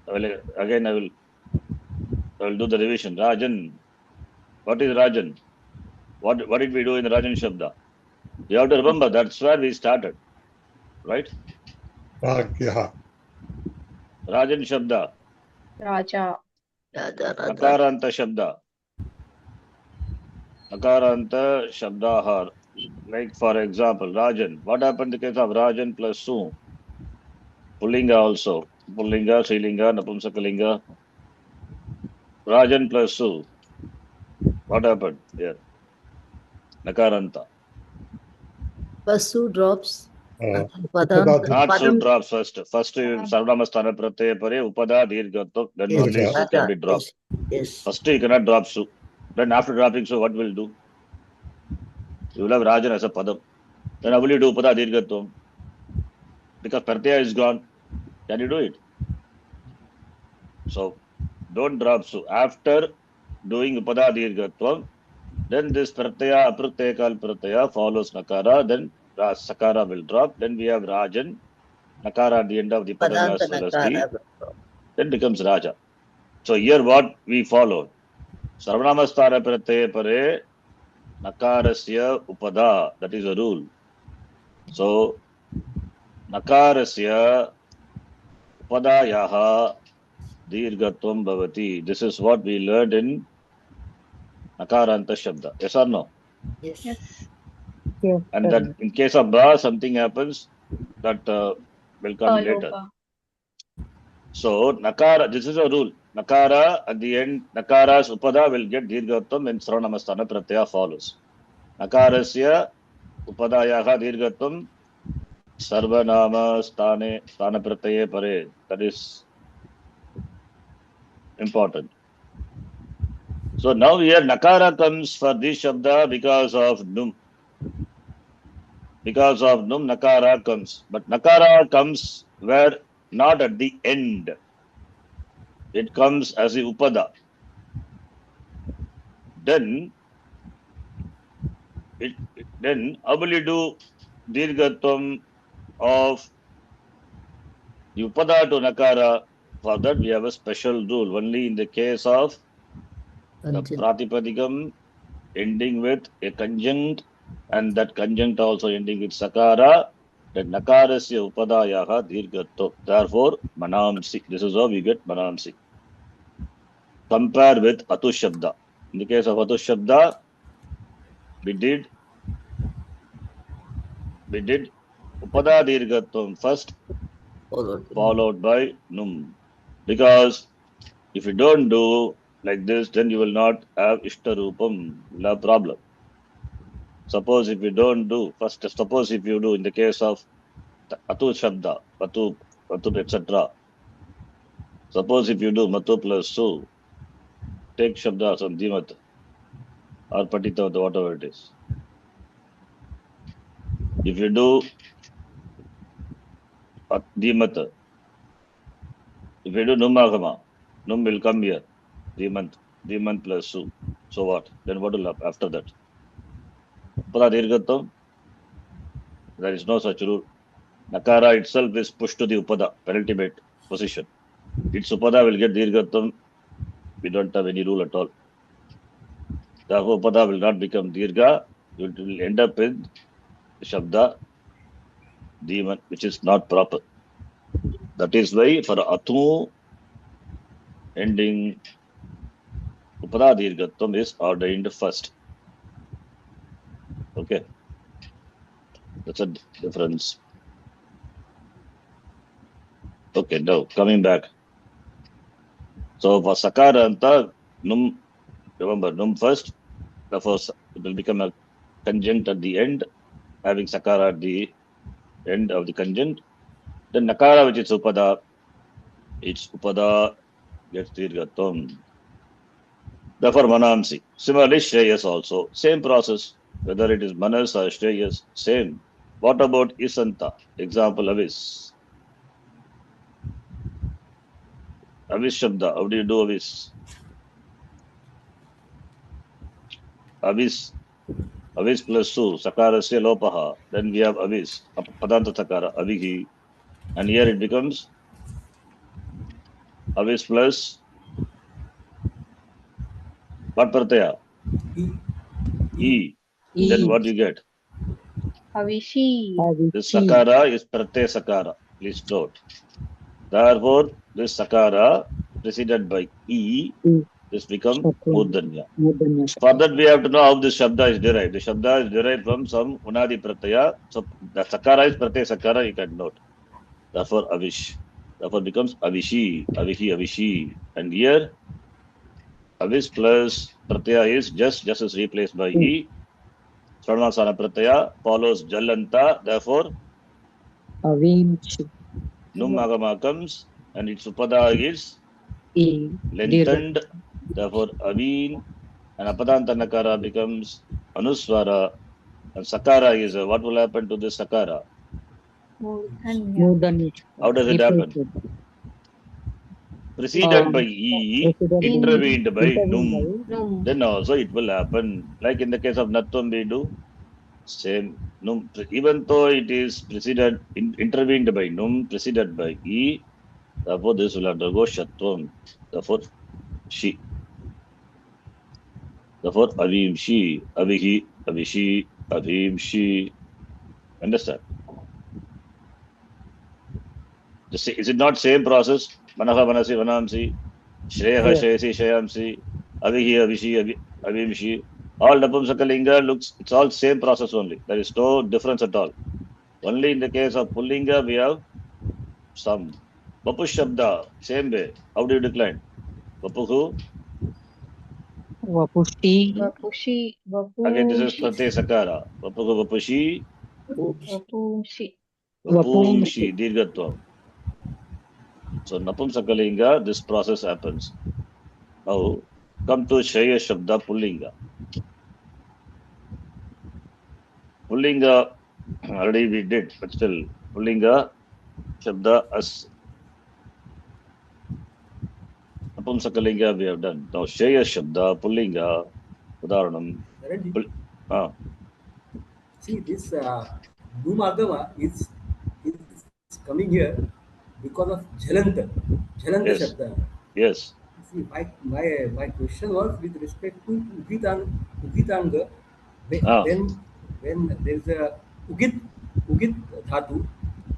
Again I will do the revision. Rajan. What is Rajan? What did we do in the Rajan Shabda? You have to remember that's where we started. Right? Ragya. Rajan Shabda. Raja. Nakaranta Shabda. Nakaranta Shabdahar. Like for example, Rajan. What happened in the case of Rajan plus Su? Pullinga also. Pullinga, Srilinga, Napumsakalinga. Rajan plus Su. What happened here? Nakaranta. Pasu drops. Upada Not Su Padam. drops first. First, Sarvanamasthana Pratyaya Pare, Upada Dirghato. Then Yes, only Su can be dropped. Yes. First, you cannot drop Su. Then after dropping Su, what will you do? You will have Rajan as a Padam. Then how will you do Upada Dirghato? Because Pratyaya is gone. Can you do it? So, don't drop Su. After doing Upada Dirghatvam, then this Pratyaya, Apratyakal Pratyaya follows Nakara, then Sakara will drop. Then we have Rajan, Nakara at the end of the Padam as well as the, then becomes Raja. So here what we followed. Sarvanamasthana Pratyaya Pare, Nakarasya Upada. That is a rule. So, Nakarasya Upadayaha Dirghatvam Bhavati. This is what we learned in Nakaranta Shabda. Yes or no? Yes. Yes, And sir. that in case of Ba, something happens that will come later. Loka. So, Nakara, this is a rule. Nakara, at the end, Nakara's Upada will get Dirghatvam and Sarvanamasthana Pratyaya follows. Nakarasya Upadayaha Dirghatvam Sarvanama Sthane Sthana Pratyaya Pare. That is important. So now here Nakara comes for this Shabda because of Num. Because of Num, Nakara comes. But Nakara comes where not at the end. It comes as a Upada. Then how will you do Dirghatvam of Upada to Nakara? For that we have a special rule. Only in the case of the Pratipadikam ending with a conjunct and that conjunct also ending with Sakara, that Nakarasya Upadayaha Dirghatvam. Therefore, Manamsi. This is how we get Manamsi. Compare with Atu Shabda. In the case of Atu Shabda, we did Upada Dirghatvam first, followed by Num. Because if you don't do like this, then you will not have Ishtarupam, no problem. Suppose if you don't do, first suppose if you do in the case of Atu Shabda, Atu etc. Suppose if you do Matu plus Su, take Shabda some Dhimat or Patita, whatever it is. If you do Dhimat, if you do Numagama, Num will come here. Dhiman plus su. So what? Then what will happen after that? Upada dirghatam. There is no such rule. Nakara itself is pushed to the upada, penultimate position. Its upada will get dirghatam. We don't have any rule at all. Therefore, upada will not become dirgha. It will end up with shabda dhiman, which is not proper. That is why for atu ending upada dirghatam is ordained first. Okay, that's a difference. Okay, now coming back. So for sakara anta num, remember num first. Therefore, it will become a conjunct at the end, having sakara at the end of the conjunct. Then nakara, which is upada, its upada gets dirghatam. Therefore, manamsi. Similarly, shreyas also. Same process. Whether it is manas or shreyas, same. What about isanta? Example, avis. Avis shabda. How do you do avis? Avis. Avis plus su. Sakarasya lopaha. Then we have avis. Padanta sakara. Avihi. And here it becomes avis plus what pratyaya? E. Then what you get? Havishi. This sakara is pratyaya sakara. Please note. Therefore, this sakara preceded by E, this becomes murdanya. For that, we have to know how this shabda is derived. The shabda is derived from some unadi pratyaya. So the sakara is pratyaya sakara, you can note. Therefore, avish. Therefore, becomes avishi, avihi, avishi. And here, avis plus pratyaya is just is replaced by E. Sarvanasana pratyaya follows jalanta. Therefore, Avimchi. num agama comes and its upada is lengthened. Therefore, aveen and apadanta nakara becomes anuswara. And sakara is what will happen to this sakara? Murdanya. How does it happen? Preceded by E, intervened by num. Num. Then also it will happen. Like in the case of natvam, we do same. Num, even though it is preceded, intervened by num, preceded by E, therefore this will undergo shatvam. Therefore, she. Therefore, avimshi, avihi, avishi, avimshi. Understand? Is it not same process? Manaha, manasi, vanamsi, shreyaha, shreyasi, shreyamsi, avihi, avishi, avimshi. All Napumsakalinga looks, it's all same process only. There is no difference at all. Only in the case of Pullinga, we have some. Vapush Shabda, same way. How do you decline? Vapuhu. Vapushi. Vapushi. Again, this is Pratyaya Sakara. Vapuhu, Vapushi. Vapumshi. Vapumshi, Dirgatvam. So, Napumsakalinga, this process happens. Now, come to Shreya Shabda Pullinga. Pullinga, already we did, but still, Pullinga Shabda as Napumsakalinga we have done. Now, Shreya Shabda Pullinga, Udaharanam. See, this Numagama is coming here because of Jalanta. Jalanta Yes. Shabda. Yes. See, my question was with respect to Ugitanga. Then when there is a Ugit Dhatu,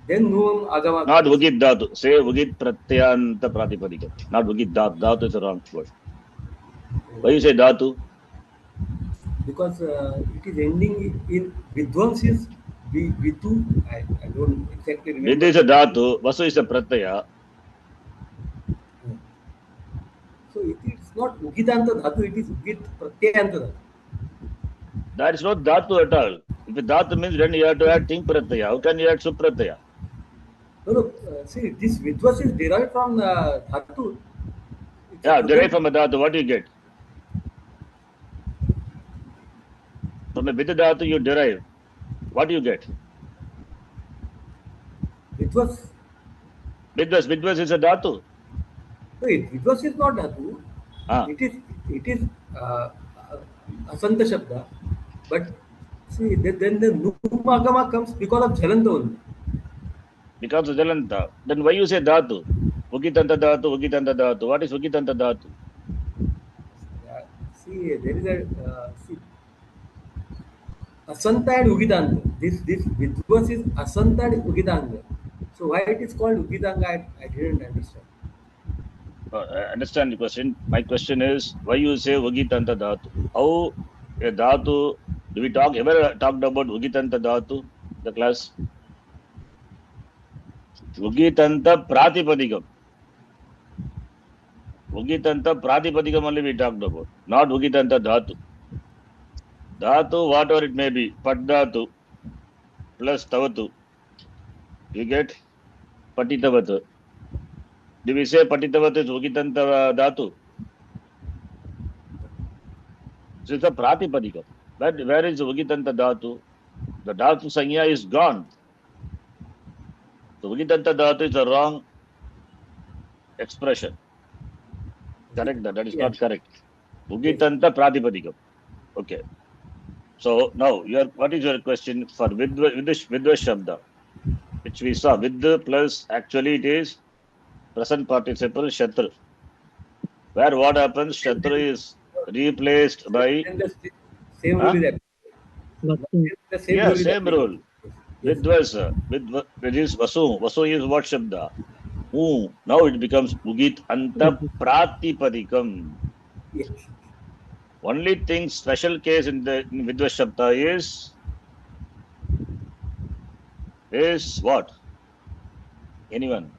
then Num Agama. Not Ugit Dhatu. Say Ugit Pratyanta Pratipadika. Not Ugit Dhatu. Dhatu is a wrong word. Why you say Dhatu? Because it is ending in Vidwans is Vitu. I don't exactly remember. Vidya is a Dhatu. Vasu is a Pratyaya. So it is not Ugitanta Dhatu, it is Ugit Pratyayanta Dhatu. That is not Dhatu at all. If Dhatu means then you have to add Ting Pratyaya. How can you add Supratyaya? No, see, this Vidwas is derived from Dhatu. Yeah, derived from a Dhatu. What do you get? From a Vidya Dhatu you derive. What do you get? Vidwas. Vidwas is a Dhatu. No, Vidwas is not Dhatu. Ah. it is Asanta Shabda, but see, then the Num Agama comes because of Jalanta only. Because of Jalanta. Then why you say Dhatu? Ugitanta Dhatu, Ugitanta Dhatu. What is Ugitanta Dhatu? See, there is a see, Asanta and Ugitanga. This Vidvas is Asanta and Ugitanga. So why it is called Ugitanga, I didn't understand. I understand the question. My question is, why you say Ugitanta Dhatu? How a Dhatu, do we ever talked about Ugitanta Dhatu, the class? Ugitanta Pratipadikam. Ugitanta Pratipadikam only we talked about, not Ugitanta Dhatu. Dhatu, whatever it may be, Paddhatu plus Tavatu. You get Patitavatu. Do we say Patitavatu is Ugitanta Dhatu? So it's a Pratipadikam. But where is Ugitanta Dhatu? The Dhatu Sanya is gone. So Ugitanta Dhatu is a wrong expression. Correct? That is not correct. Ugitanta Pratipadikam. Okay. So now, what is your question for Vidva Shabda? Which we saw. Vidva plus, actually it is present participle Shatru. Where what happens? Shatru is replaced by... And the same rule is applied. The same rule. Vidvasa. It is Vasu. Vasu is what Shabda? Now it becomes Ugit Anta Pratipadikam. Yes. Only thing, special case in Vidva Shabda is what? Anyone?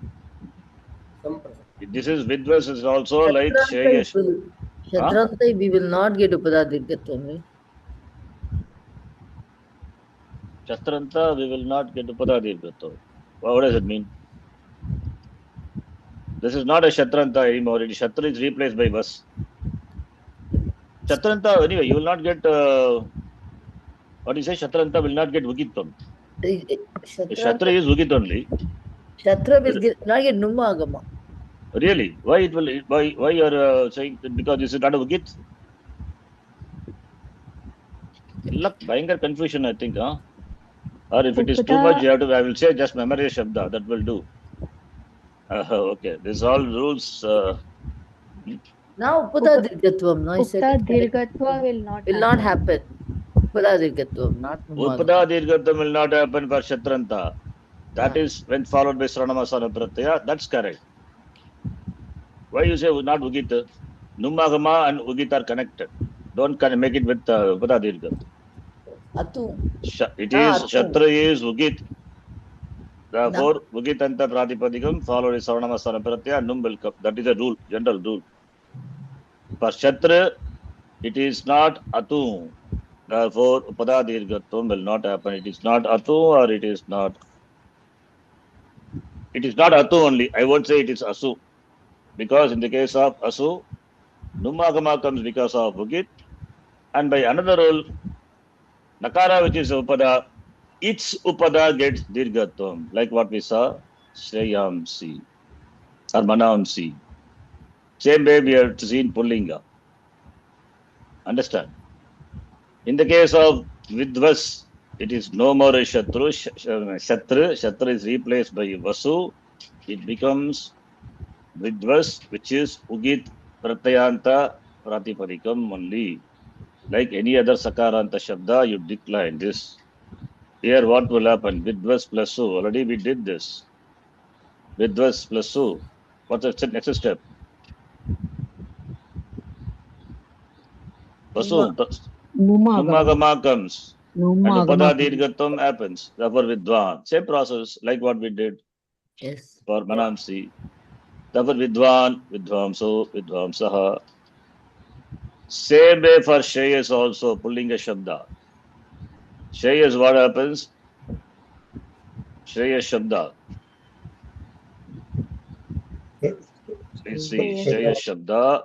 This is Vidvas is also like Sheyesh. Shatranta, we will not get Upadarghatvam, right? Shatranta, we will not get Upadarghatvam. What does it mean? This is not a Shatranta anymore. Shatra is replaced by Vas. Shatranta, anyway, you will not get, what do you say? Shatranta will not get Ugitvam. Shatra is Ugit only. Shatra will not get Numma Agama. Really? Why you are saying that? Because this is not a Ugit? Bhayangar confusion, I think, huh? Or if it is too much, I will say just memorize Shabda. That will do. Okay. These all rules. Now Upadarghatvam. No, Upadarghatva will not happen. Upadarghatvam, not Numma Agama. Upadarghatvam will not happen for Shatranta. That is when followed by Sranamasana Pratyaya. That's correct. Why you say not Ugit? Numagama and Ugit are connected. Don't make it with Upadarghatvam. Atu. It is Shatra is Ugit. Therefore, Ugitanta Pratipadikam followed by Sranamasana Pratyaya. Num will come. That is a rule, general rule. For Shatra, it is not Atu. Therefore, Upadarghatvam will not happen. It is not Atu or it is not. It is not Atu only. I won't say it is Asu. Because in the case of Asu, Numagama comes because of Ugit. And by another rule, Nakara, which is Upada, its Upada gets Dirghatvam. Like what we saw, Shreyamsi or Manamsi. Same way we have seen Pullinga. Understand? In the case of Vidvas, it is no more a Shatru. Shatra is replaced by Vasu. It becomes Vidvas, which is Ugit Pratyayanta Pratipadikam only. Like any other Sakaranta Shabda, you decline this. Here what will happen? Vidvas plus Su. Already we did this. Vidvas plus Su. What's the next step? Vasu. Numagama comes. And Upadarghatvam happens. Therefore Vidwan. Same process like what we did for Manamsi. Therefore Vidwan, Vidvamso, Vidvamsaha. Same way for Shreyas also, Pullinga Shabda. Shreyas, what happens? Shreyas Shabda. Let's see, Shreyas Shabda.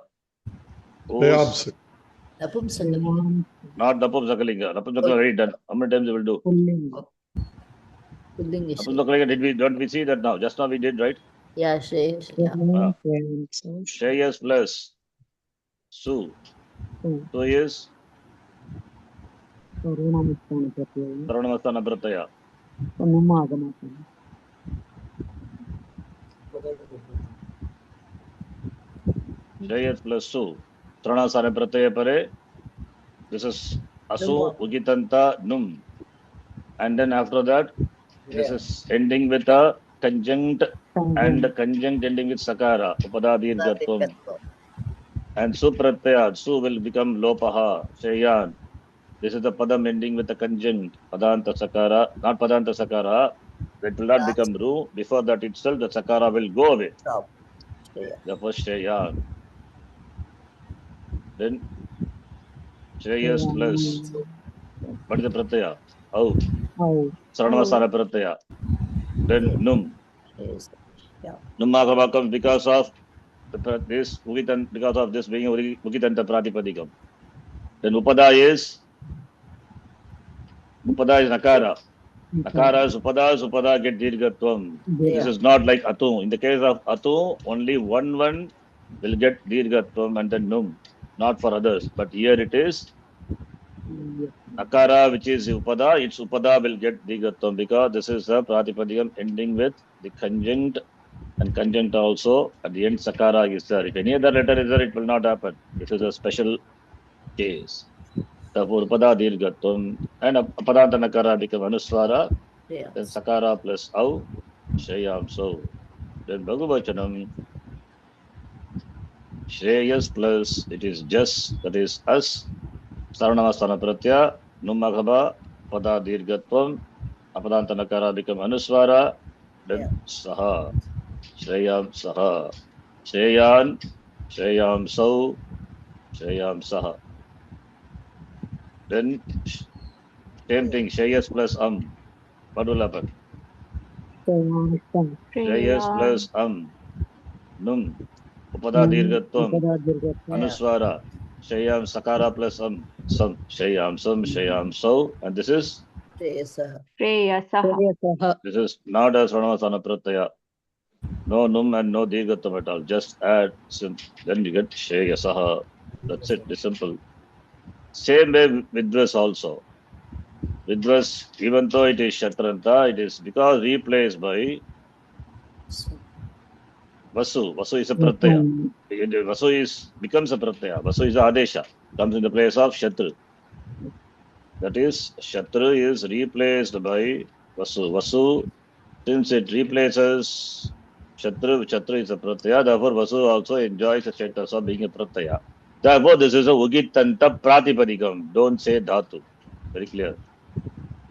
Napumsakalinga. Not Napumsakalinga. Napumsakalinga already done. How many times we will do? Napumsakalinga, don't we see that now? Just now we did, right? Yeah, Shreyas. Shreyas plus Su. Su. So is Sarvanamasthana pratyaya. Sarvanamasthana pratyaya. Num agamatana. Shreyas plus Su. Sarvanamasthana pratyaya pare. This is Asu Ugitanta Num. And then after that, this is ending with a conjunct and conjunct ending with Sakara. Upada Dirgatvam. And Supratyaya, Su will become Lopaha, Shayan. This is the Padam ending with a conjunct, Padanta Sakara, not Padanta Sakara. It will not become Ru. Before that itself, the Sakara will go away. Stop. Therefore, Shayan. Then, Shreyas plus, what is the Pratyaya? Au. Au. Sarvanamasthana Pratyaya. Then, Num. Yeah. Numagama comes because of this Ugitan, because of this being Ugitanta Pratipadikam. Then Upada is Nakara. Nakara is Upada get Dirgatvam. This is not like Atu. In the case of Atu, only one will get Dirgatvam and then Num, not for others. But here it is Nakara, which is Upada, its Upada will get Dirgatvam because this is a Pratipadikam ending with the conjunct, and conjunct also at the end Sakara is there. If any other letter is there, it will not happen. This is a special case. Therefore, Upada Dirgatvam and Padanta Nakara become Anuswara, then Sakara plus Au, Shreyam so. Then Bhagavachanam, Shreyas plus it is just, that is us, Sarvanamasthana Pratyaya, Numagaba, Pada Dirgatvam, Apadanta Nakara become Anuswara, then Saha, Shreyam Saha, Shreyan, Shreyam so, Shreyam Saha. Then same thing, Shreyas plus What will happen? Shreyas plus Num. Upada Dirgatvam. Anuswara. Shreyam Sakara plus Sam. Shreyam Sam. Shreyam So. And this is? Shreyasah. This is not a Sarvanamasthana Pratyaya. No Num and no Dirgatvam at all. Just add Sim. Then you get Shreyasaha. That's it. It's simple. Same way with this also. Vidvas, even though it is Shatranta, it is because replaced by Vasu. Vasu is a Pratyaya. Vasu becomes a Pratyaya. Vasu is a Adesha. Comes in the place of Shatru. That is, Shatru is replaced by Vasu. Vasu, since it replaces Shatru is a Pratyaya. Therefore, Vasu also enjoys the status of being a Pratyaya. Therefore, this is a Ugitanta Pratipadikam. Don't say Dhatu. Very clear.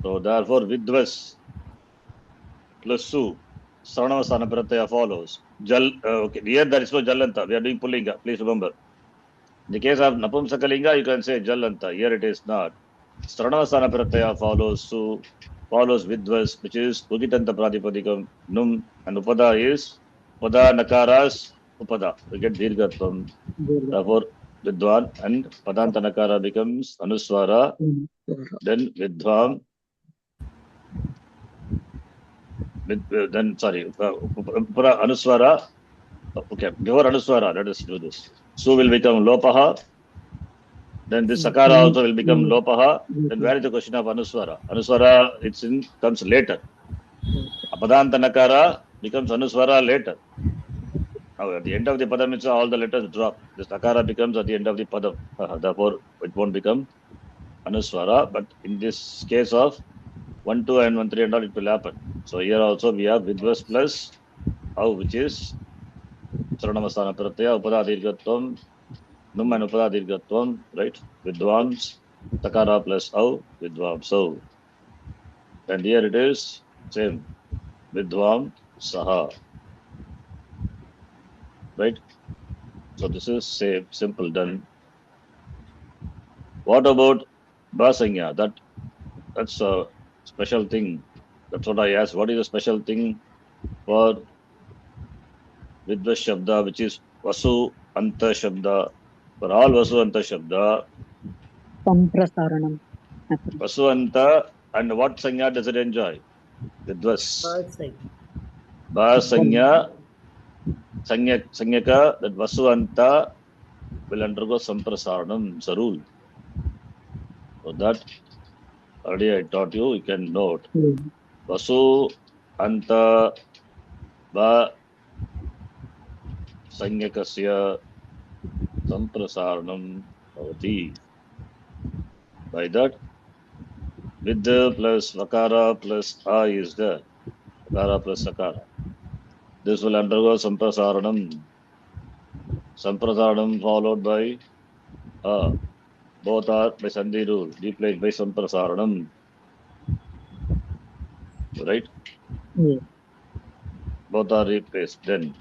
So therefore, Vidvas plus Su, Sarvanamasthana Pratyaya follows. Okay, here there is no Jalanta. We are doing Pullinga. Please remember. In the case of Napumsakalinga, you can say Jalanta. Here it is not. Sarvanamasthana Pratyaya follows Su, follows Vidvas, which is Ugitanta Pratipadikam, Num, and Upada is Upada Nakaras, Upada. We get Dirgatvam. Therefore, Vidwan and Padanta Nakara becomes Anuswara. Then Vidvam. Anuswara. Okay, before Anuswara, let us do this. Su will become Lopaha. Then this Sakara also will become Lopaha. Then where is the question of Anuswara? Anuswara comes later. Apadanta Nakara becomes Anuswara later. Now at the end of the Padam, all the letters drop. This Nakara becomes at the end of the Padam. Therefore, it won't become Anuswara. But in this case of 1, 2 and 1, 3 and all, it will happen. So here also we have Vidvas plus Au, which is Sarvanamasthana Pratyaya, Upada Dirgatvam, Num and Upada Dirgatvam, right? Vidvams, Takara plus Au, Vidvam So. And here it is, same, Vidvam Saha. Right? So this is same, simple, done. What about Basanya? That's a special thing. That's what I asked. What is a special thing for Vidvas Shabda, which is Vasu Anta Shabda? For all Vasu Anta Shabda, Samprasaranam. Vasu Anta, and what Sanya does it enjoy? Vidvas. Ba Sanya, Sanyaka, that Vasu Anta, will undergo samprasaranam. It's a rule. So that already I taught you. You can note. Vasu anta va sanyakasya samprasaranam bhavati. By that, vidya plus vakara plus a is there. Vakara plus sakara. This will undergo samprasaranam. Samprasaranam followed by a. Both are by sandhi rule. Replaced by samprasaranam. Right? Yes. Both are replaced. Then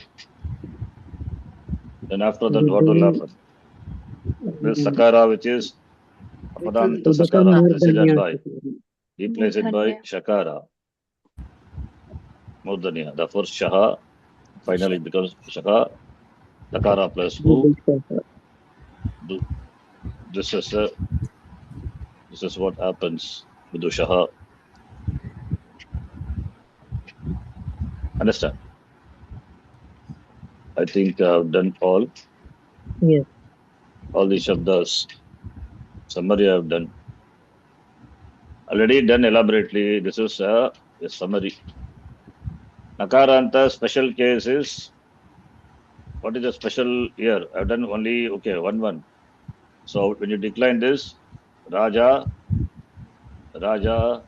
after that, what will happen? This sakara, which is apadanta It become sakara, more preceded than by, replace it by Murdhanya. shakara. Murdhanya. The first shaha, finally becomes shaka. Sakara plus u. This is what happens with the shaha. Understand? I think I've done all. Yes. All the shabdas. Summary I've done. Already done elaborately. This is a summary. Nakaranta special case is, what is the special here? I've done only, one. So when you decline this, Rajan plus how?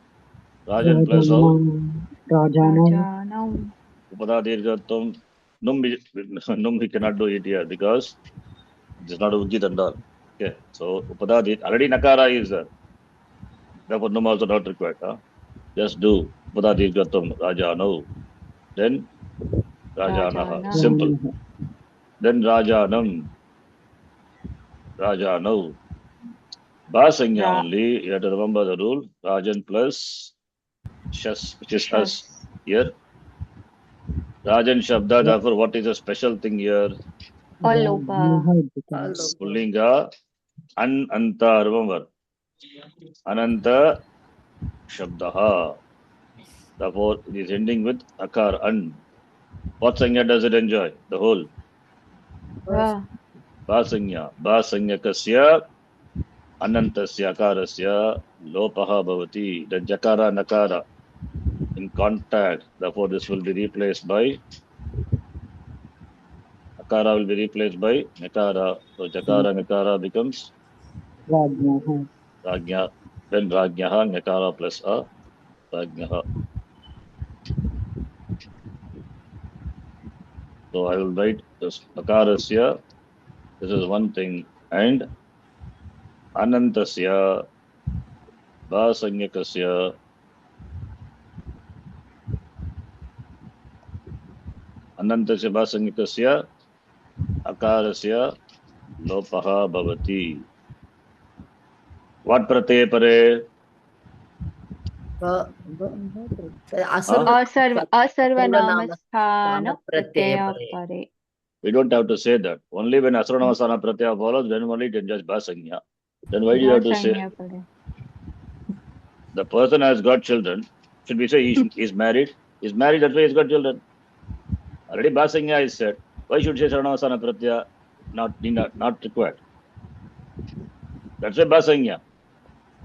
Rajanam. Upada dirghatam. Num we cannot do it here because it is not Ujjit and all. Okay. So Upada already Nakara is there. Therefore Num also not required. Just do Upada dirghatam Rajanau. Then Rajanaha. Rajana. Simple. Then Rajanam. Rajanau. Basanya only, you have to remember the rule. Rajan plus Shas, which is us here. Rajan Shabda, therefore, what is a special thing here? Alopa. Pullinga, Anta, remember. Ananta Shabdaha. Therefore, it is ending with Akar, An. What Sanya does it enjoy? The whole. Basanya. Basanya Kasya. Anantasya Akarasya Lopaha Bhavati. The Jakara Nakara in contact. Therefore, this will be replaced by Akara will be replaced by Nakara. So Jakara Nakara becomes Rajnya. Then Rajnyaha Nakara plus A Rajnyaha. So I will write this Akarasya. This is one thing. And Anantasya Vasanyakasya Anantasya Vasanyakasya Akarasya Lopaha Bhavati. What pratyaya pare? Asarvanamasthana pratyaya pare. We don't have to say that. Only when Asarvanamasthana pratyaya follows, then only it can just Basanya. Then why do you have to say? The person has got children. Should we say he's married? He's married, that's why he's got children. Already Basanya is said. Why should you say Sarvanavasana Pratyaya? Not required. That's why Basanya.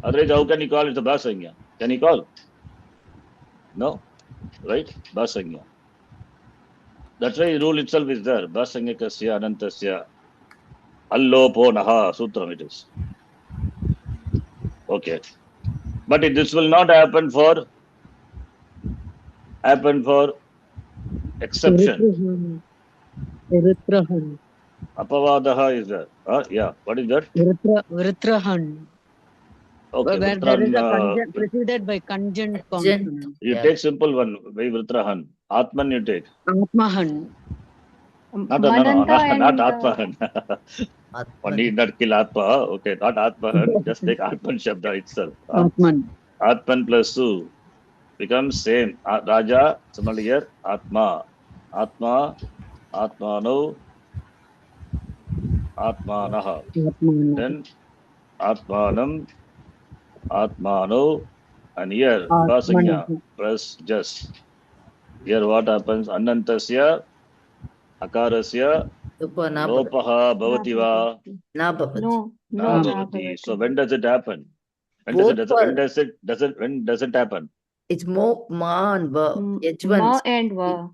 Otherwise, how can he call it the Basanya? Can he call? No. Right? Basanya. That's why the rule itself is there. Basanya Kasya Anantasya Allopo Naha Sutram it is. Okay. But this will not happen for exception. Apavadaha is there. Yeah. What is that? Vritrahan. Okay. Where there is a preceded by conjunct consonant. You take simple one by Vritrahan. Atman you take. Atmahan. Not Atmahan. One need not kill Atma. Okay, not Atmahan. Just take Atman Shabda itself. Atman. Atman plus Su becomes same. Raja, similarly here, Atma. Atma, Atmano, Atmanaha. Then Atmanam, Atmano, and here Basanya plus Jas. Here what happens? Anantasya, Akarasya, Upa na Lopaha bhavati va? na bhavati. No, Na no, na bhavati. So bhavati. when does it happen? When Both does it happen? It's mo, ma and va. Ma H1. and va.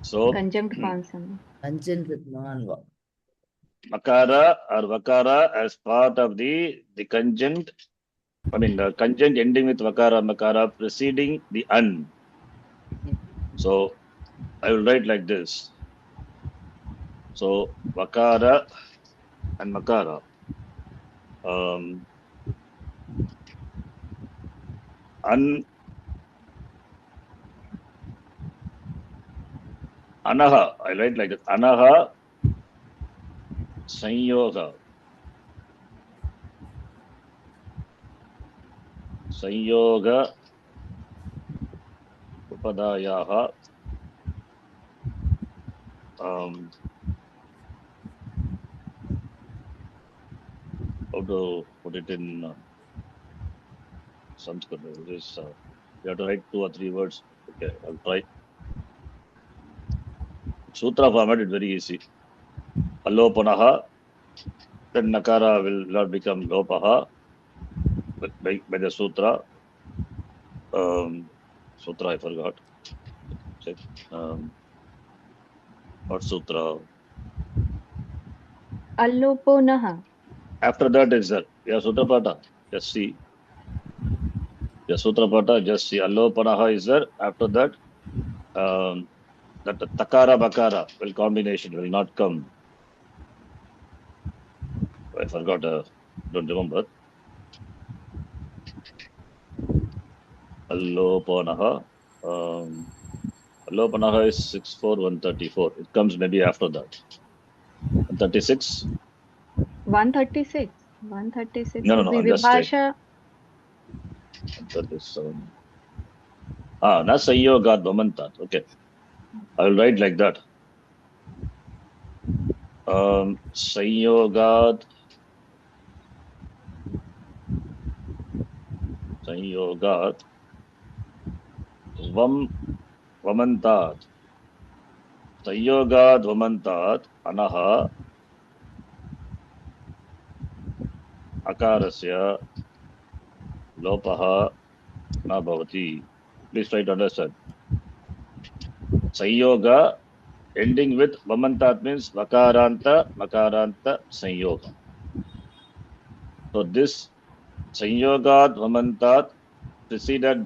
So Conjunct forms only. Conjunct with ma and va. makara or vakara as part of the conjunct. I mean the conjunct ending with vakara makara preceding the an. So I will write like this. So vakara and makara. Anaha. I write like this. Anaha sanyoga. Sanyoga upadayaha. How to put it in Sanskrit? You have to write 2 or 3 words. Okay, I'll try. Sutra format is very easy. Allopanaha, then nakara will not become lopaha by the sutra. Sutra I forgot. Check. What sutra? Alloponaha. After that is that. Yeah, sutra pata. Just see. Yeah, sutra pata. Just see. Allopanaha is there. After that, that takara bakara will combination will not come. I forgot. Don't remember. Allopanaha. Allopanaha is 64134. It comes maybe after that. 136. 136. 136 No, would be I'm just saying. Vibhasha. 137. Not Sanyogat Vamantat. Okay. I will write like that. Sanyogat Vamantat. Sanyogat Vamantat Anaha Akarasya Lopaha Na Bhavati. Please try to understand. Sanyoga ending with Vamantat means Vakaranta Sanyoga. So this Sanyogat Vamantat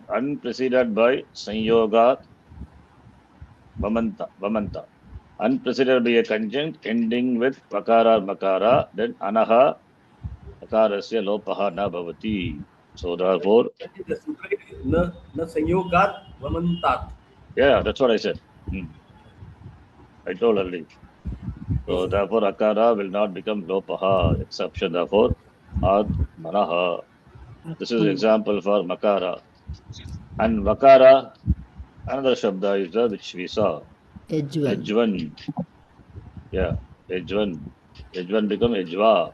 unpreceded by Sanyogat Vamanta. Unpreceded by a conjunct ending with Vakara Makara, then Anaha Akarasya Lopaha Na Bhavati. So therefore, The sutra is na sanyogat vamantat. yeah, that's what I said. I told earlier. So therefore, Akara will not become Lopaha, exception therefore, Ad Manaha. This is an example for Makara. And Vakara, another Shabda is there which we saw. H1. Ejvan. Yeah, Ejvan. Ejvan become Ejva.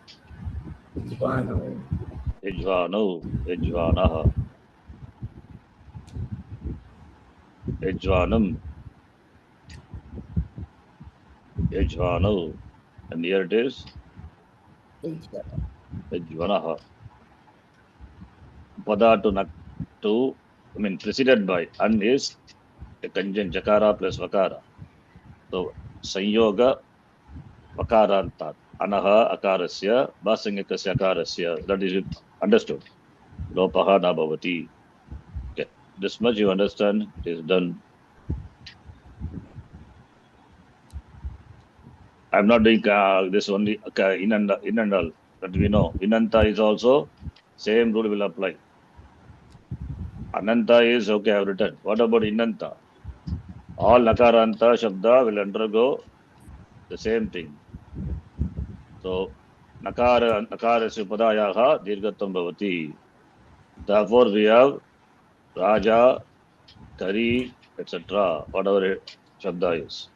Ejvano. Ejvanaha. Ejvanam. Ejvano. And here it is Ejvanaha. Pada preceded by an is a conjunct Jakara plus Vakara. So Sanyoga Vakarantat. Anaha Akarasya Basangikasya Akarasya. That is understood. Lopaha na bhavati. Okay. This much you understand is done. I'm not doing this only in and all that we know. Inanta is also same rule will apply. Ananta is okay, I've written. What about Inanta? All Nakaranta Shabda will undergo the same thing. So Nakara Supadayaha Dirgatam Bhavati. Therefore we have Raja, Kari, etc. Whatever Shabda is.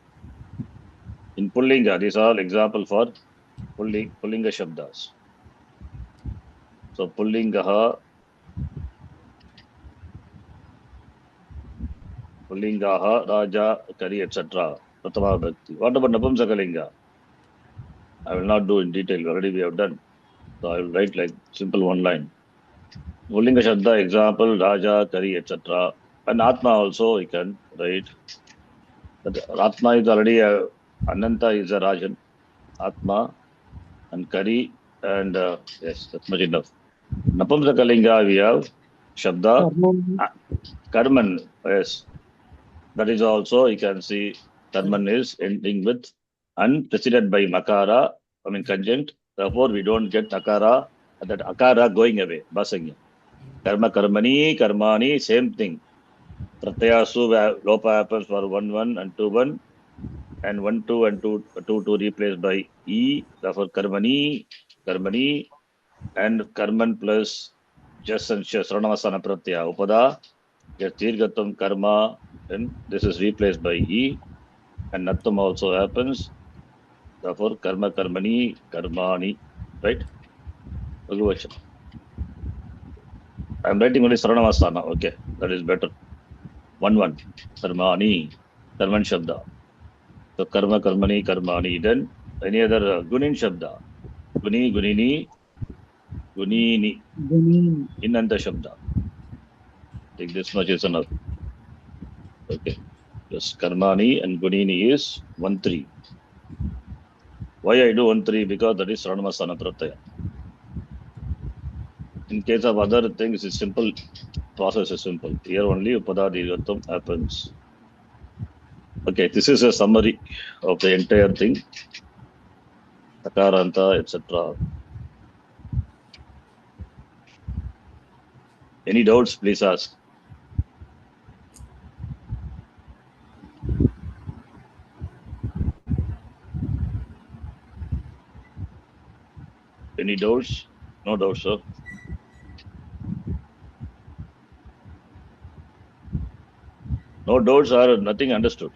In Pullinga, these are all example for Pullinga Shabdas. So Pullingaha, Pullingaha, Raja, Kari, etc. Pratama Bhakti. What about Napumsakalinga? I will not do in detail. Already we have done. So I will write like simple one line. Pullinga Shabda, example, Raja, Kari, etc. And Atma also you can write. But Atma is already Ananta is a Rajan. Atma and Kari and yes, that's much enough. Napumsakalinga we have Shabda. Karman, yes. That is also, you can see, Karman is ending with and preceded by Makara, conjunct. Therefore, we don't get Akara, that Akara going away, Basanya. Karma, Karmani, Karmani, same thing. Pratyasu, Lopa happens for 1, 1 and 2, 1. And 1, 2 and 2, 2, 2 replaced by E. Therefore, Karmani, Karmani, and Karman plus Jas and Shas, Ranamasana Pratya, Upada. Yes, Dirgatam karma, then this is replaced by E, and Nattam also happens. Therefore, karma, karmani, karmani, right? Bhagavachan. I am writing only Saranamasana, okay, that is better. 1, 1, karmani, karman shabda. So, karma, karmani, karmani. Then, any other gunin shabda? Guni, gunini, gunini, inanta shabda. I think this much is enough. Okay. Yes, Karmani and Gunini is 1, 3. Why I do 1, 3? Because that is Saranamasana Pratyaya. In case of other things, it's simple. Process is simple. Here only Upada Dirgatam happens. Okay, this is a summary of the entire thing. Sakaranta, etc. Any doubts, please ask. Any doubts? No doubts, sir. No doubts or nothing understood.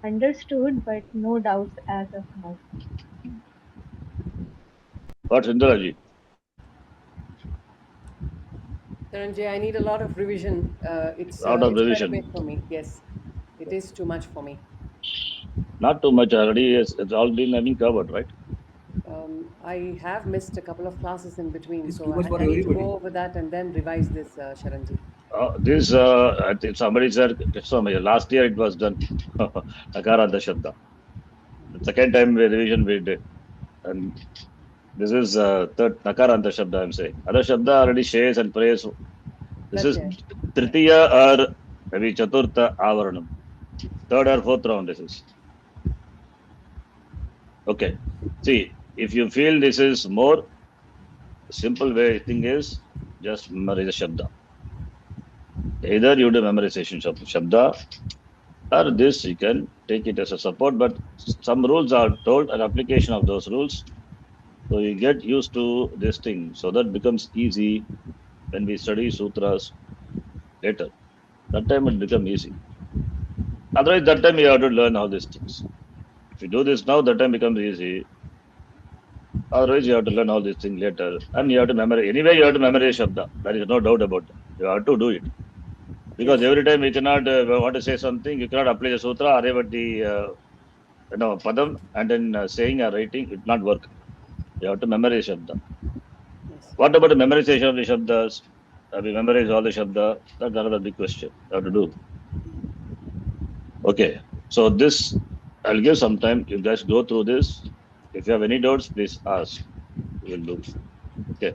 Understood, but no doubts as of now. What, Sindharaji? Dhananjay, I need a lot of revision. It's Lot of it's revision. quite big for me. Yes, it is too much for me. Not too much already. Yes, it's all been covered, right? I have missed a couple of classes in between, It's so too much I for need to everybody. go over that and then revise this, Sharanji. This, I think somebody said, last year it was done. Nakaranta Shabda. The second time revision we did. And this is third Nakaranta Shabda, I'm saying. Other Shabda already shares and praise. This is Tritiya or maybe Chaturtha Avaranam. Third or fourth round, this is. Okay. See, if you feel this is more, simple way thing is just memorize the Shabda. Either you do memorization of Shabda or this you can take it as a support, but some rules are told and application of those rules. So you get used to this thing. So that becomes easy when we study sutras later. That time it becomes easy. Otherwise, that time you have to learn all these things. If you do this now, that time becomes easy. Otherwise, you have to learn all these things later. And you have to memorize. Anyway, you have to memorize Shabda. There is no doubt about it. You have to do it. Because every time you cannot want to say something, you cannot apply the sutra, Arevati, Padam, and then saying or writing, it will not work. You have to memorize Shabda. Yes. What about the memorization of the Shabdas? We memorize all the Shabda. That's another big question. You have to do. Okay. So this, I'll give some time. You guys go through this. If you have any doubts, please ask. We will do. Okay.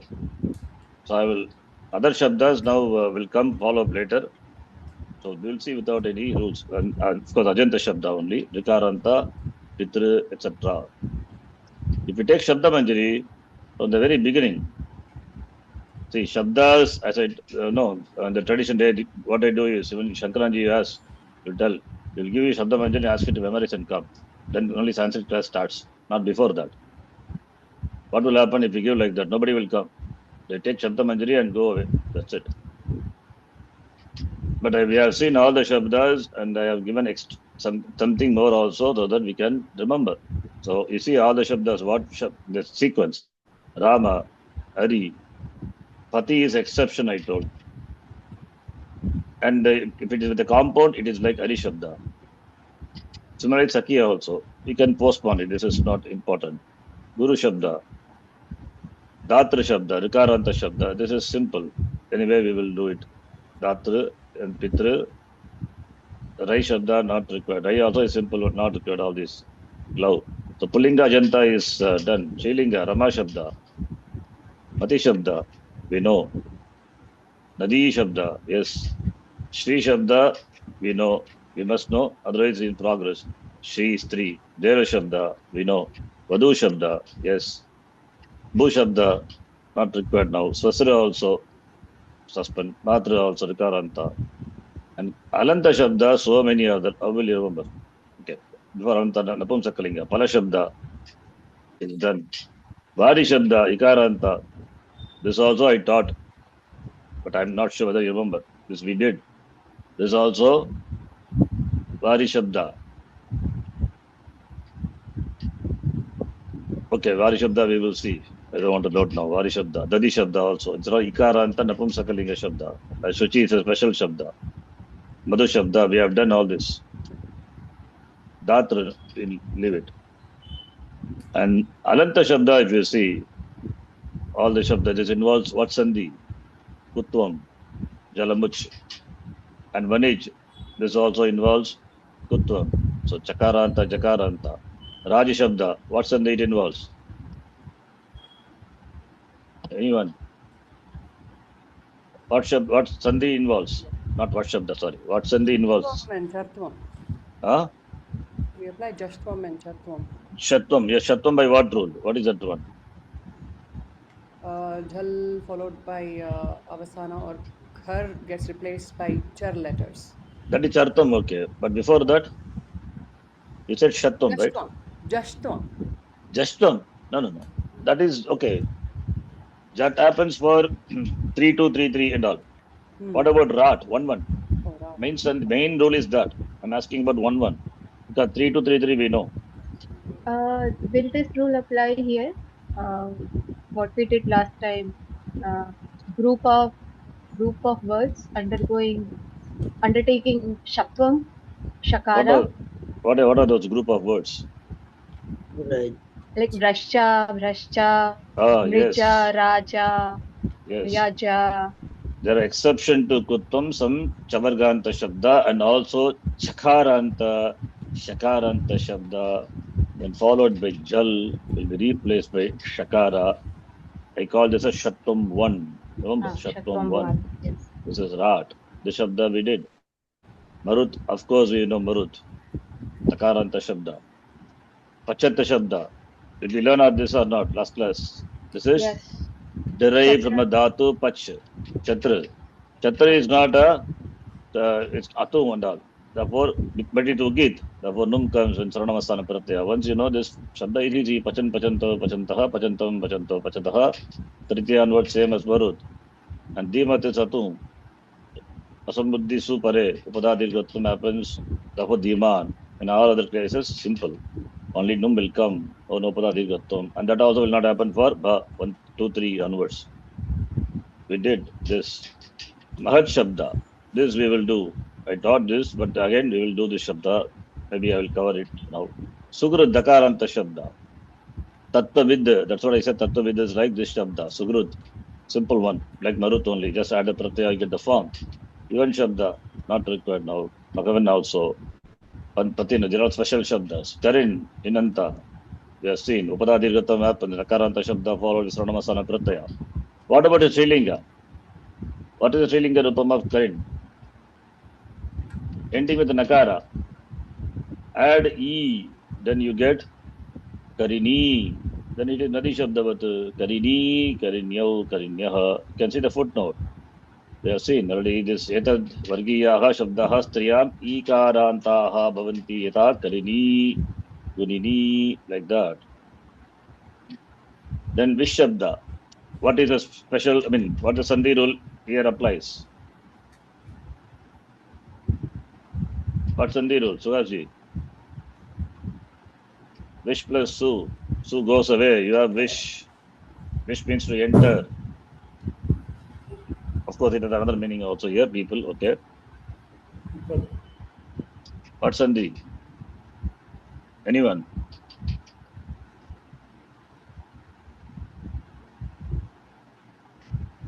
So I will, other Shabdas now will come, follow up later. So we'll see without any rules. And of course, Ajanta Shabda only, Vikaranta, Pitru, etc. If you take Shabda Manjari from the very beginning, see, Shabdas, as I know, the tradition day, what I do is, when Shankaranji asks, he'll tell, he'll give you Shabda Manjari, ask you to memorize and come. Then only Sanskrit class starts, not before that. What will happen if you give like that? Nobody will come. They take Shabda Manjari and go away. That's it. But we have seen all the Shabdas and I have given something more also so that we can remember. So you see all the Shabdas, the sequence. Rama, Hari, Pati is exception, I told. And if it is with a compound, it is like Hari Shabda. Similarly, Sakya also. we can postpone it. This is not important. Guru Shabda, Datra Shabda, Rikaranta Shabda. This is simple. Anyway, we will do it. Datra and Pitra. Rai Shabda not required. Rai also is simple, but not required. All this. Glove. So Pullinga Janta is done. Shrilinga, Rama Shabda. Mati Shabda, we know. Nadi Shabda, yes. Shri Shabda, we know. We must know, otherwise in progress. Shri is 3. Deva Shabda, we know. Vadu Shabda, yes. Bhu Shabda, not required now. Swasra also, suspend. Matra also, Rikaranta. And Alanta Shabda, so many other. How will you remember? Okay. Before Alanta, Napumsakalinga. Pala Shabda is done. Vari Shabda, Ikaranta. This also I taught, but I'm not sure whether you remember. This we did. This also Vari Shabda. Okay, Vari Shabda we will see. I don't want to note now. Vari Shabda. Dadi Shabda also. It's not Ikaranta Napumsakalinga Shabda. Shuchi is a special Shabda. Madhu Shabda. We have done all this. Datra, we'll leave it. And Alanta Shabda, if you see, all the Shabda, this involves what Sandhi? Kutvam, Jalamuch. And Vanij, this also involves Kutvam. So Chakaranta, Jakaranta. Raji Shabda, what Sandhi it involves? Anyone? What Sandhi involves? Not what Shabda, sorry. What Sandhi involves? Jashtvam and Chartvam. Huh? We apply Jashtvam and Chartvam. Shatvam. Yes, Shatvam by what rule? What is that one? Jhal followed by Avasana or Khar gets replaced by Char letters. That is Chartam, okay. But before that, you said Shatvam, right? Jashtvam. Jashtvam. No. That is okay. That happens for 3-2-3-3 and all. What about Rat? 1-1. Oh, Rat. Main rule is that. I'm asking about 1-1. Because 3-2-3-3 we know. Will this rule apply here? What we did last time, group of words undertaking Shatvam, Shakara. What are those group of words? Right. Like Vrashcha, Mrija, Yes. Raja, Yes. Yaja. There are exception to Kuttam, some Chavarganta Shabda and also Chakaranta, Shakaranta Shabda, then followed by Jal, will be replaced by Shakara. I call this a Shattam 1. Remember, Shattam 1. Yes. This is Rat. The Shabda we did. Marut, of course we know Marut. Takaranta Shabda. Pachanta Shabda. Did we learn all this or not? Last class. This is derived from a Dhatu Pach. Chatra. Chatra is not it's Atu and all. Therefore, but it Ugit. Therefore, Num comes when Saranamasana Pratyaya. Once you know this, Shabda is easy. Pachan, Pachanto, Pachantaha, Pachantam, Pachanto, Pachantaha. Tritya onward, same as Marut. And Dhimat is Atu. Asambuddhi Supare. Upadadilgatvam happens. Therefore, Dhiman. In all other cases, simple. Only Num will come. Oh, no Upadadilgatvam. And that also will not happen for 1, 2, 3 onwards. We did this. Mahat Shabda. This we will do. I taught this, but again we will do this Shabda. Maybe I will cover it now. Sugrud Dakaranta Shabda. Tattvavid. That's what I said. Tattvavid is like this Shabda. Sugrud. Simple one. Like Marut only. Just add a pratyaya, get the form. Even Shabda. Not required now. Bhagavan also. Patina. There are special Shabdas. Tarin. Inanta. We have seen. Upadadilgatvam happened. Dakaranta Shabda followed with Saranamasana pratyaya. What about the Srilinga? What is the Srilinga Rupam of Karin? Ending with the Nakara. Add E, then you get Karini. Then it is Nadi Shabdavat. Karini, Karinyau, Karinyaha. You can see the footnote. We have seen already this Etad Vargiyaha Shabdaha Striyam Ikarantaha Bhavanti Yata Karini, Gunini, like that. Then Vishabda. What is a special, what the Sandhi rule here applies? What Sandhi rule? Sugajji. Wish plus Su. Su goes away. You have wish. Wish means to enter. Of course, it has another meaning also here, people. Okay. What Sandhi? Anyone?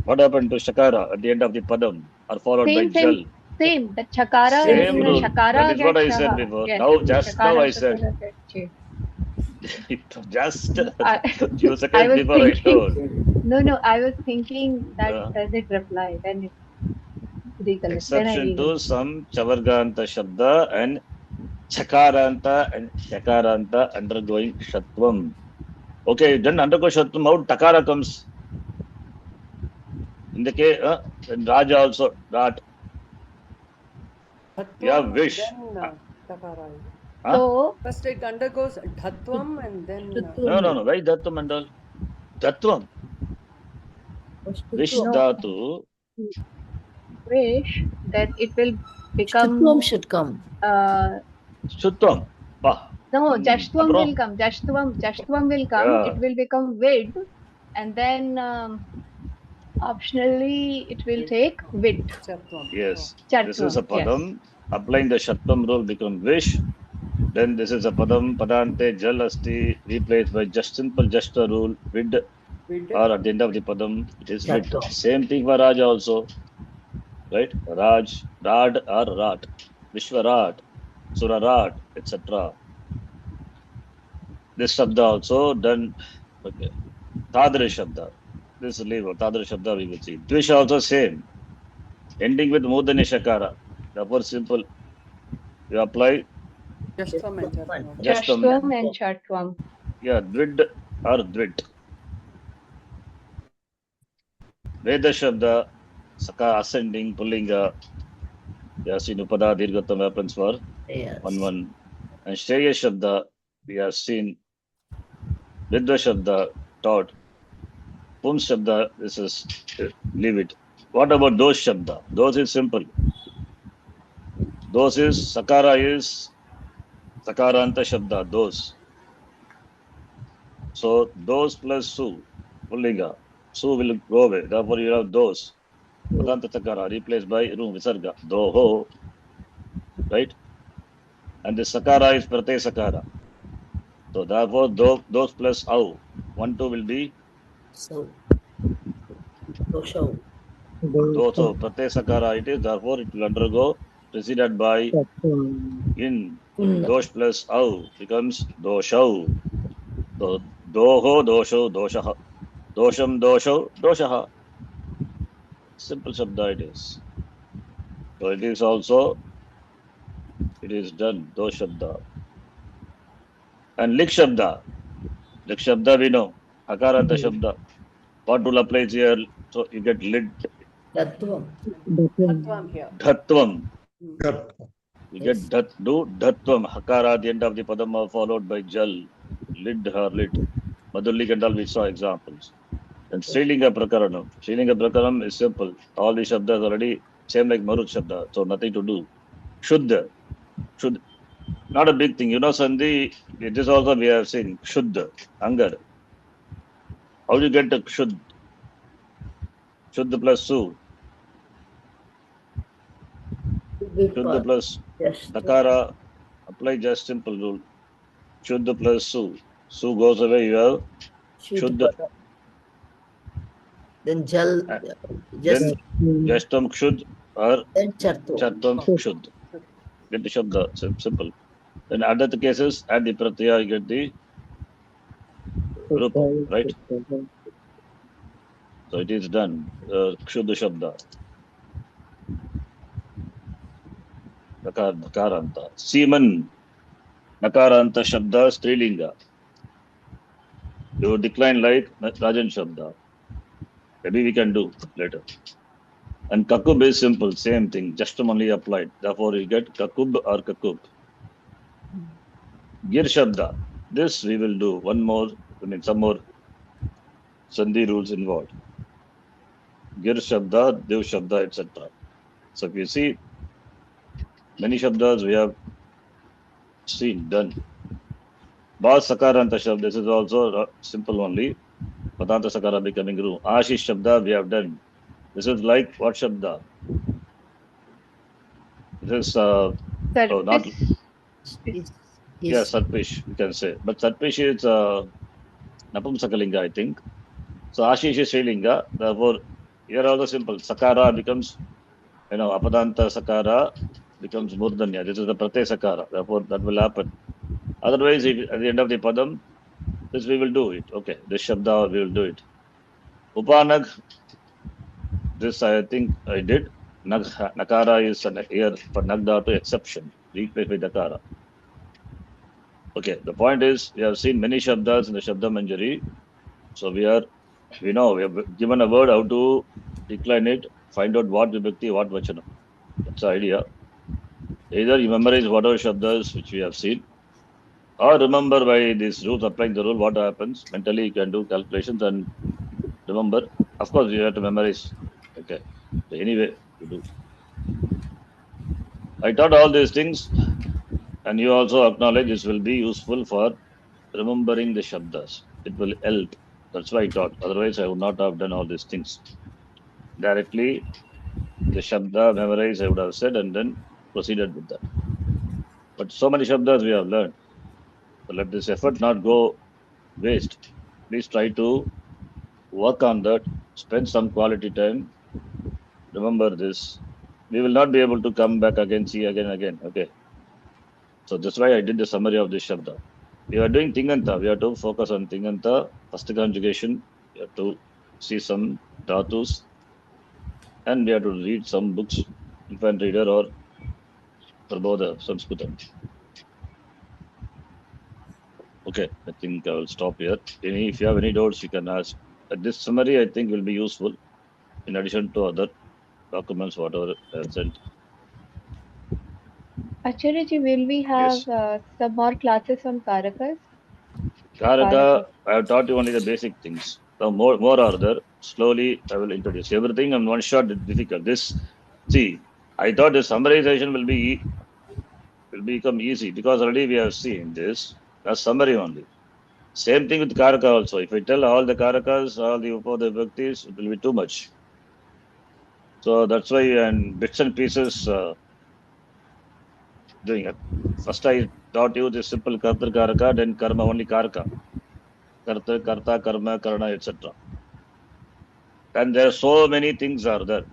What happened to Shakara at the end of the Padam are followed by Same, Jal? same. The Chakara Same is rule. Shakara That is what I gets said Shaha. before. Yes. Now, just now Shakara, I said. Shakara gets Che. Just I- few I seconds was before I thinking. told. No, I was thinking that Yeah. does it reply? Then it recollect. Then I Exception to recollect. some Chavarganta Shabda and Chakaranta and Shakaranta undergoing Shatvam. Okay, then undergo Shatvam, how Takara comes? In the case, and Raja also, that, you have Dhatvam, wish. then takara. Huh? So First it undergoes dhatvam and then No. Why Dhatvam and all? Dhatvam. Wish no Dhatu. wish that it will Shtutvam become should come. Shutvam. no, Jashtvam Abro. will come. Jashtvam will come. Yeah. It will become vid, and then optionally it will take vid. chatvam. Yes. Chatvam, This is a yes. Padam. Applying the Shatvam rule become wish. Then this is a Padam. Padante Jal Asti replaced by just simple just a rule. Vid. Vid. Or at the end of the Padam, it is vid. Shatvam. Same thing for Raja also. Right? Raj, Rad or Rat. Vishwarat, Surarat, etc. This Shabda also done. Okay. Tadri Shabda. This leave Tadri Shabda we will see. Dvish also same. Ending with more than a Shakara. Therefore simple. You apply Jashtvam and chatvam. Jashtvam and Chatvam. yeah, Dvid or Dvit. Veda Shabda, Saka ascending, Pullinga. We have seen Upada Dirghatam happens for Yes. 1-1. And Shreya Shabda, we have seen Vidva Shabda taught. Pum Shabda, this is leave it. What about those Shabda? Those is simple. Those is Sakara is Sakaranta Shabda, those. So those plus Su, Pullinga. Su will go away. Therefore you have those. Padanta Sakara replaced by Rum Visarga. Doho. Right? And the Sakara is Prate Sakara. So therefore those plus Au. 1-2 will be So, Dosha. Doso. Prate Sakara it is. Therefore it will undergo preceded by in. Dosh plus Au becomes Doshau. So Doho, Dosho, Doshaha. Dosham, Dosho, Doshaha. Simple Shabda it is. So it is also, it is done, Dosh Shabda. And Lik Shabda. Lik Shabda we know. Akaranta Shabda. What rule applies here? So you get lid. Tattvam. Dhatvam here. Dhatvam. Cut. You get Dhatvam. Hakara at the end of the Padama followed by Jal. Lid her lid. Madhulli Gandal we saw examples. And Srilinga Prakaranam. Srilinga Prakaranam is simple. All the Shabdas already same like Marut Shabda. So nothing to do. Shuddha. Should not a big thing. You know, Sandhi, this also we have seen. Shuddha. Anger. How do you get the Shuddha? Shuddha plus Su. Shuddha plus Yes. Dakara. Apply just simple rule. Shuddha plus Su. Su goes away, you have Shuddha. Then Jal. Then Jastam Kshud or Then Chartu. Chattam Kshud. Get the Shabda. Simple. Then other cases, add the Pratyaya, you get the Rupa, right? So it is done. Kshud Shabda. Nakaranta. Seaman. Nakaranta Shabda, Strilinga. You decline like Rajan Shabda. Maybe we can do later. And Kakub is simple, same thing, just only applied. Therefore, you get Kakub or Kakub. Gir Shabda. This we will do. One more, some more Sandhi rules involved. Gir Shabda, Dev Shabda, etc. So if you see, many Shabdas we have seen, done. Bas Sakaranta Shabda, this is also simple only. Padanta Sakara becoming Ru. Ashish Shabda we have done. This is like what Shabda? This is not. Yeah, Sarpish, you can say. But Sarpish is Napumsakalinga, I think. So Ashish is Srilinga. Therefore, Here also simple. Sakara becomes, apadanta sakara becomes murdanya. This is the pratyaya sakara. Therefore, that will happen. Otherwise, if, at the end of the padam, this we will do it. Okay, this shabda we will do it. Upanag, this I think I did. Nakara is here for nagda to exception. Replace with nakara. Okay, the point is, we have seen many shabdas in the Shabda Manjari. So we have given a word how to decline it, find out what vibhakti, what vachana. That's the idea. Either you memorize whatever shabdas which we have seen, or remember by these rules, applying the rule, what happens. Mentally you can do calculations and remember. Of course, you have to memorize. Okay. So anyway, you do. I taught all these things, and you also acknowledge this will be useful for remembering the shabdas. It will help. That's why I taught. Otherwise, I would not have done all these things. Directly, the shabda memorize, I would have said, and then proceeded with that. But so many shabdas we have learned. So let this effort not go waste. Please try to work on that. Spend some quality time. Remember this. We will not be able to come back again, see again. Okay. So that's why I did the summary of this shabda. We are doing Tinganta. We have to focus on Tinganta, first conjugation. We have to see some dhatus. And we have to read some books, infant reader or Prabodha, Sanskritam. Okay, I think I will stop here. If you have any doubts, you can ask. This summary, I think, will be useful in addition to other documents, whatever I have sent. Acharya ji, will we have some more classes on Karakas? Karaka, I have taught you only the basic things. Now more are there. Slowly, I will introduce everything in one shot. It's difficult. I thought the summarization will become easy because already we have seen this as summary only. Same thing with Karaka also. If I tell all the Karakas, all the Upada Bhaktis, it will be too much. So that's why and bits and pieces doing it. First I taught you the simple Karta Karaka, then Karma only Karaka. Karta, Karta, Karma, Karana, etc. And there are so many things are there.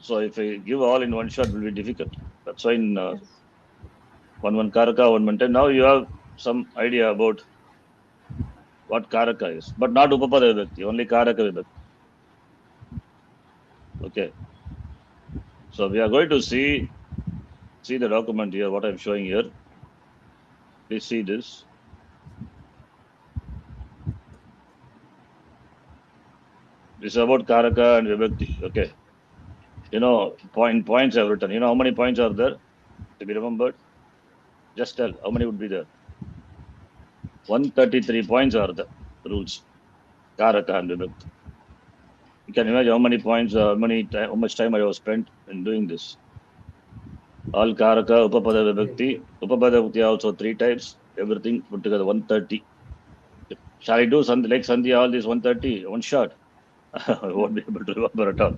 So if I give all in one shot, it will be difficult. That's why in one Karaka, one time. Now you have some idea about what Karaka is, but not Upapada Vibhakti, only Karaka Vibhakti. Okay. So we are going to see the document here, what I'm showing here. Please see this. This is about Karaka and Vibhakti. Okay. Points I've written. You know how many points are there to be remembered? Just tell how many would be there. 133 points are the rules. Karaka and Vibhakti. You can imagine how many points, how much time I have spent in doing this. All Karaka, Upapada Vibhakti. Upapada Vibhakti also 3 types. Everything put together 130. Shall I do something like Sandhya, all this 130, one shot? I won't be able to remember at all.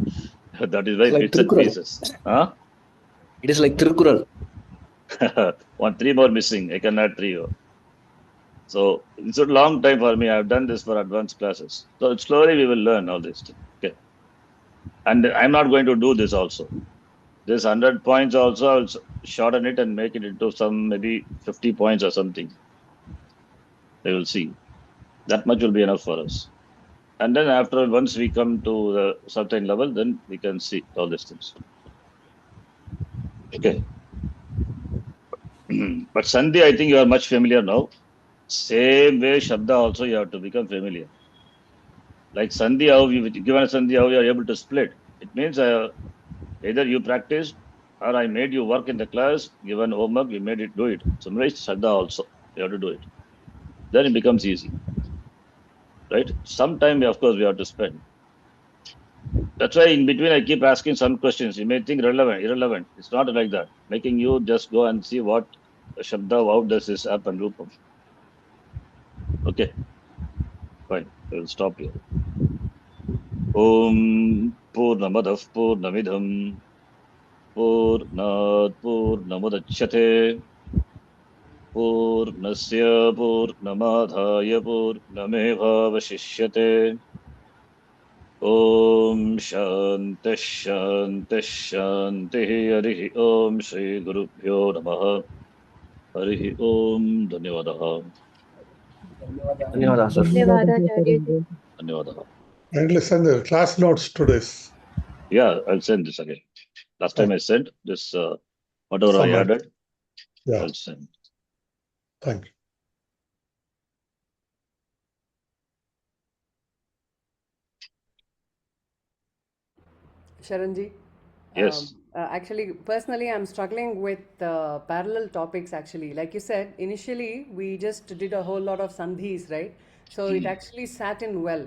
That is why bits and pieces. Huh? It is like Tirukural. 3 more missing. I can add 3 more. So it's a long time for me. I've done this for advanced classes. So slowly we will learn all this thing. Okay. And I'm not going to do this also. This 100 points also, I'll shorten it and make it into some maybe 50 points or something. They will see. That much will be enough for us. And then once we come to the certain level, then we can see all these things. Okay. But Sandhi, I think you are much familiar now. Same way, Shabda also you have to become familiar. Like Sandhi, given a Sandhi, how you are able to split. It means either you practiced or I made you work in the class, given homework, we made it do it. Similarly, Shabda also, you have to do it. Then it becomes easy. Right? Some time, of course, we have to spend. That's why in between I keep asking some questions. You may think irrelevant. It's not like that. Making you just go and see what Shabda, how does this happen, Rupam. Okay. Fine. I will stop here. Om Purnamadav Purnamidham Purnat Purnamudachyate Purnasya Purnamadhaya Purnameva Vashishyate Om Shanti Shanti Shanti Harihi Om Shri Guru Pyo Namaha Harihi Om Dhanyavadaha ಧನ್ಯವಾದ sir. ಧನ್ಯವಾದ ಆಚಾರ್ಯಜಿ. Dhanyavadaha. Kindly send the class notes to this. Yeah, I'll send this again. Last time I sent this, whatever I Summary. added, Yeah, I'll send. thank you. Sharanji. Yes. Actually, personally, I'm struggling with parallel topics. Actually, like you said, initially we just did a whole lot of sandhis, right? So it actually sat in well.